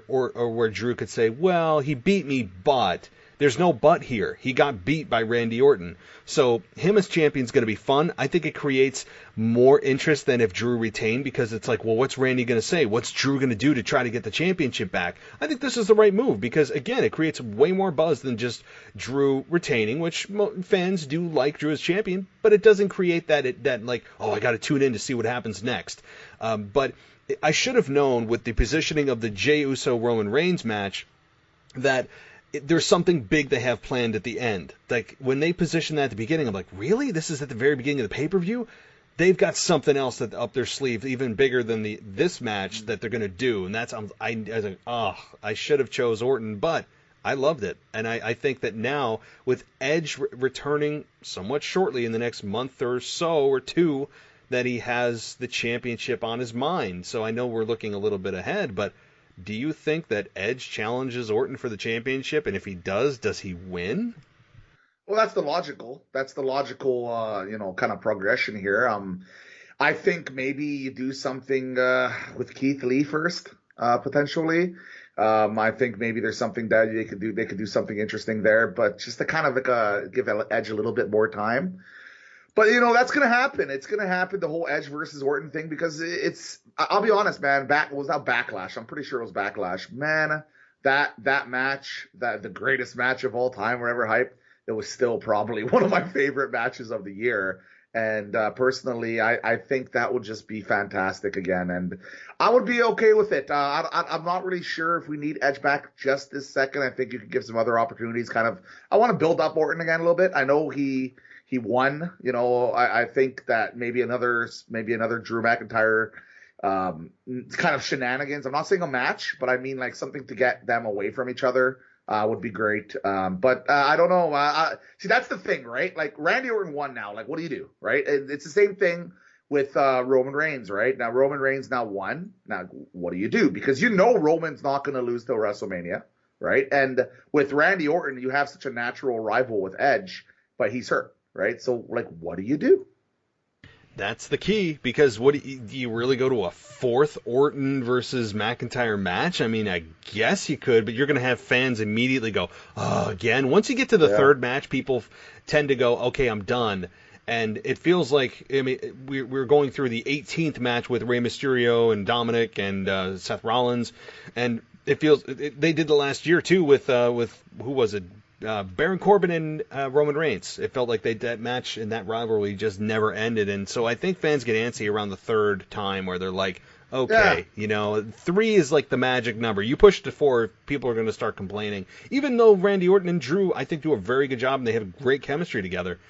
Drew could say, well, he beat me, but there's no but here. He got beat by Randy Orton. So him as champion is going to be fun. I think it creates more interest than if Drew retained because it's like, well, what's Randy going to say? What's Drew going to do to try to get the championship back? I think this is the right move because, again, it creates way more buzz than just Drew retaining, which fans do like Drew as champion, but it doesn't create that like, oh, I got to tune in to see what happens next. But I should have known with the positioning of the Jey Uso-Roman Reigns match that there's something big they have planned at the end. Like, when they position that at the beginning, I'm like, really? This is at the very beginning of the pay-per-view? They've got something else up their sleeve, even bigger than this match that they're going to do. And that's, I was like, oh, I should have chose Orton, but I loved it. And I think that now, with Edge returning somewhat shortly in the next month or so, or two, that he has the championship on his mind. So I know we're looking a little bit ahead, but do you think that Edge challenges Orton for the championship? And if he does he win? Well, that's the logical kind of progression here. I think maybe you do something with Keith Lee first, potentially. I think maybe there's something that they could do. They could do something interesting there, but just to kind of give Edge a little bit more time. But, that's going to happen. It's going to happen, the whole Edge versus Orton thing, because I'll be honest, man, was that Backlash? I'm pretty sure it was Backlash. Man, that match, the greatest match of all time, whatever hype, it was still probably one of my favorite matches of the year. And personally, I think that would just be fantastic again. And I would be okay with it. I'm not really sure if we need Edge back just this second. I think you could give some other opportunities. I want to build up Orton again a little bit. I know he won, I think that maybe another Drew McIntyre kind of shenanigans. I'm not saying a match, but I mean like something to get them away from each other would be great. But I don't know. See, that's the thing, right? Like Randy Orton won now. Like, what do you do, right? It's the same thing with Roman Reigns, right? Now, Roman Reigns now won. Now, what do you do? Because you know Roman's not going to lose till WrestleMania, right? And with Randy Orton, you have such a natural rival with Edge, but he's hurt, right? So, like, what do you do? That's the key, because do you really go to a fourth Orton versus McIntyre match? I mean, I guess you could, but you're going to have fans immediately go, oh, again. Once you get to the third match, people tend to go, okay, I'm done. And it feels like, I mean, we're going through the 18th match with Rey Mysterio and Dominic and Seth Rollins, and it feels they did the last year too with who was it? Baron Corbin and Roman Reigns. It felt like that match and that rivalry just never ended, and so I think fans get antsy around the third time where they're like, okay, 3 is like the magic number. You push to 4, people are going to start complaining. Even though Randy Orton and Drew, I think, do a very good job and they have great chemistry together.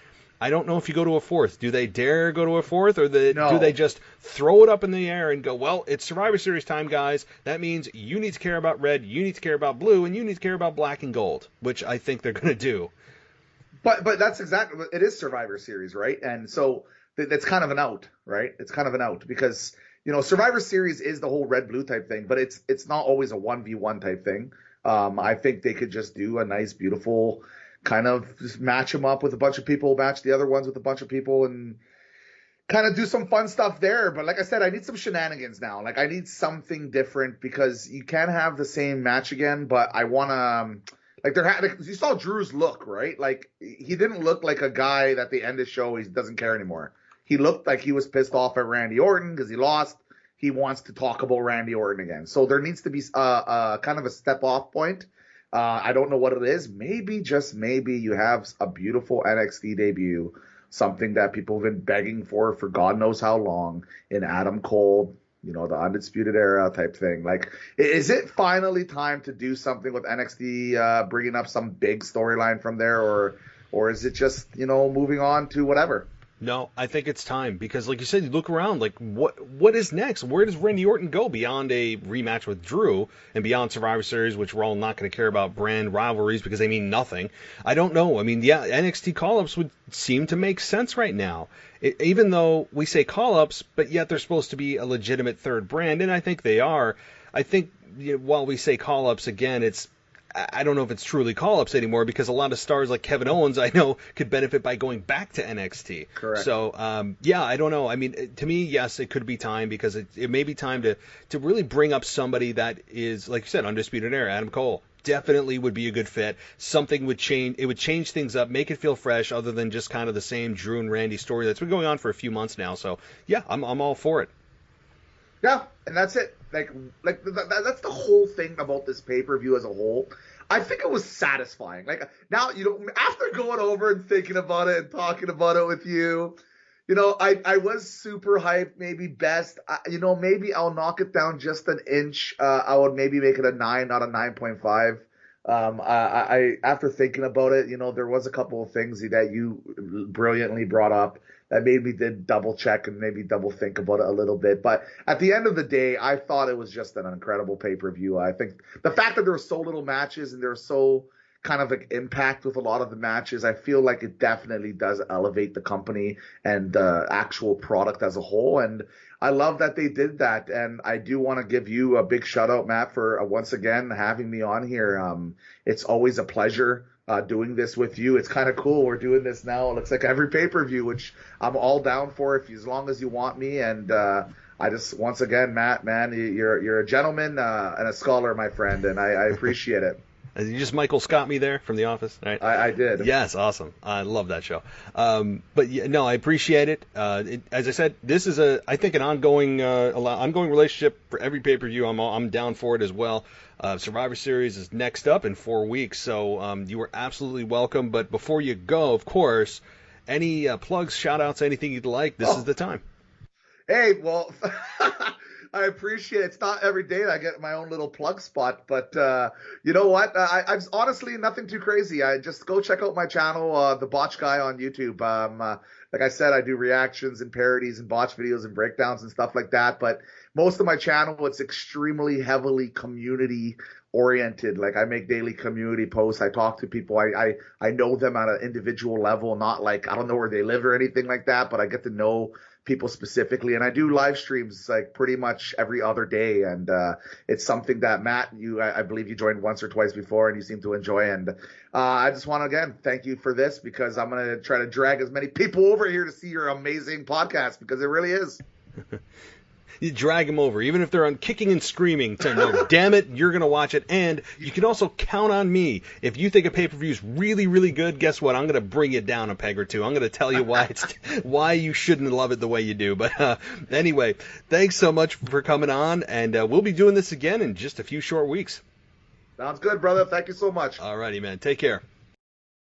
I don't know if you go to a fourth. Do they dare go to a fourth, or do they just throw it up in the air and go, well, it's Survivor Series time, guys. That means you need to care about red, you need to care about blue, and you need to care about black and gold, which I think they're going to do. But that's exactly, it is Survivor Series, right? And so that's kind of an out, right? It's kind of an out because, Survivor Series is the whole red-blue type thing, but it's not always a 1v1 type thing. I think they could just do a nice, beautiful kind of just match them up with a bunch of people, match the other ones with a bunch of people, and kind of do some fun stuff there. But like I said, I need some shenanigans now. Like, I need something different because you can't have the same match again, but I want to, you saw Drew's look, right? Like, he didn't look like a guy that the end of the show, he doesn't care anymore. He looked like he was pissed off at Randy Orton because he lost. He wants to talk about Randy Orton again. So there needs to be kind of a step off point. I don't know what it is. Maybe, just maybe, you have a beautiful NXT debut, something that people have been begging for God knows how long, in Adam Cole, the Undisputed Era type thing. Like, is it finally time to do something with NXT, bringing up some big storyline from there, or is it just, moving on to whatever? No, I think it's time because, like you said, you look around, like, what is next? Where does Randy Orton go beyond a rematch with Drew and beyond Survivor Series, which we're all not going to care about brand rivalries because they mean nothing? I don't know. I mean, yeah, NXT call-ups would seem to make sense right now, even though we say call-ups, but yet they're supposed to be a legitimate third brand, and I think they are. I think while we say call-ups, again, I don't know if it's truly call-ups anymore because a lot of stars like Kevin Owens, I know, could benefit by going back to NXT. Correct. So, I don't know. I mean, to me, yes, it could be time because it may be time to really bring up somebody that is, like you said, Undisputed Era. Adam Cole definitely would be a good fit. Something would change. It would change things up, make it feel fresh, other than just kind of the same Drew and Randy story that's been going on for a few months now. So, yeah, I'm all for it. Yeah, and that's it. Like that's the whole thing about this pay-per-view as a whole. I think it was satisfying. Like, now, after going over and thinking about it and talking about it with you, I was super hyped. Maybe best, maybe I'll knock it down just an inch. I would maybe make it a 9, not a 9.5. I after thinking about it, there was a couple of things that you brilliantly brought up that made me did double check and maybe double think about it a little bit. But at the end of the day, I thought it was just an incredible pay-per-view. I think the fact that there were so little matches and there was so kind of like impact with a lot of the matches, I feel like it definitely does elevate the company and the actual product as a whole. And I love that they did that. And I do want to give you a big shout out, Matt, for once again having me on here. It's always a pleasure doing this with you. It's kind of cool. We're doing this now. It looks like every pay-per-view, which I'm all down for as long as you want me. And I just, once again, Matt, man, you're a gentleman and a scholar, my friend, and I appreciate it. You just Michael Scott me there from The Office, right? I did. Yes, awesome. I love that show. But yeah, no, I appreciate it. As I said, this is I think an ongoing relationship for every pay-per-view. I'm down for it as well. Survivor Series is next up in 4 weeks, so you are absolutely welcome. But before you go, of course, any plugs, shout-outs, anything you'd like, this is the time. Hey, well, I appreciate it. It's not every day that I get my own little plug spot, but you know what? I've honestly nothing too crazy. I just go check out my channel, the Botch Guy on YouTube. Like I said, I do reactions and parodies and botch videos and breakdowns and stuff like that. But most of my channel, it's extremely heavily community oriented. Like, I make daily community posts. I talk to people. I know them at an individual level, not like I don't know where they live or anything like that, but I get to know people specifically. And I do live streams like pretty much every other day. And it's something that Matt, I believe you joined once or twice before and you seem to enjoy. And I just want to, again, thank you for this, because I'm going to try to drag as many people over here to see your amazing podcast, because it really is. You drag them over, even if they're on kicking and screaming. To know, damn it, you're going to watch it. And you can also count on me. If you think a pay-per-view is really, really good, guess what? I'm going to bring it down a peg or two. I'm going to tell you why you shouldn't love it the way you do. But anyway, thanks so much for coming on, and we'll be doing this again in just a few short weeks. Sounds good, brother. Thank you so much. All righty, man. Take care.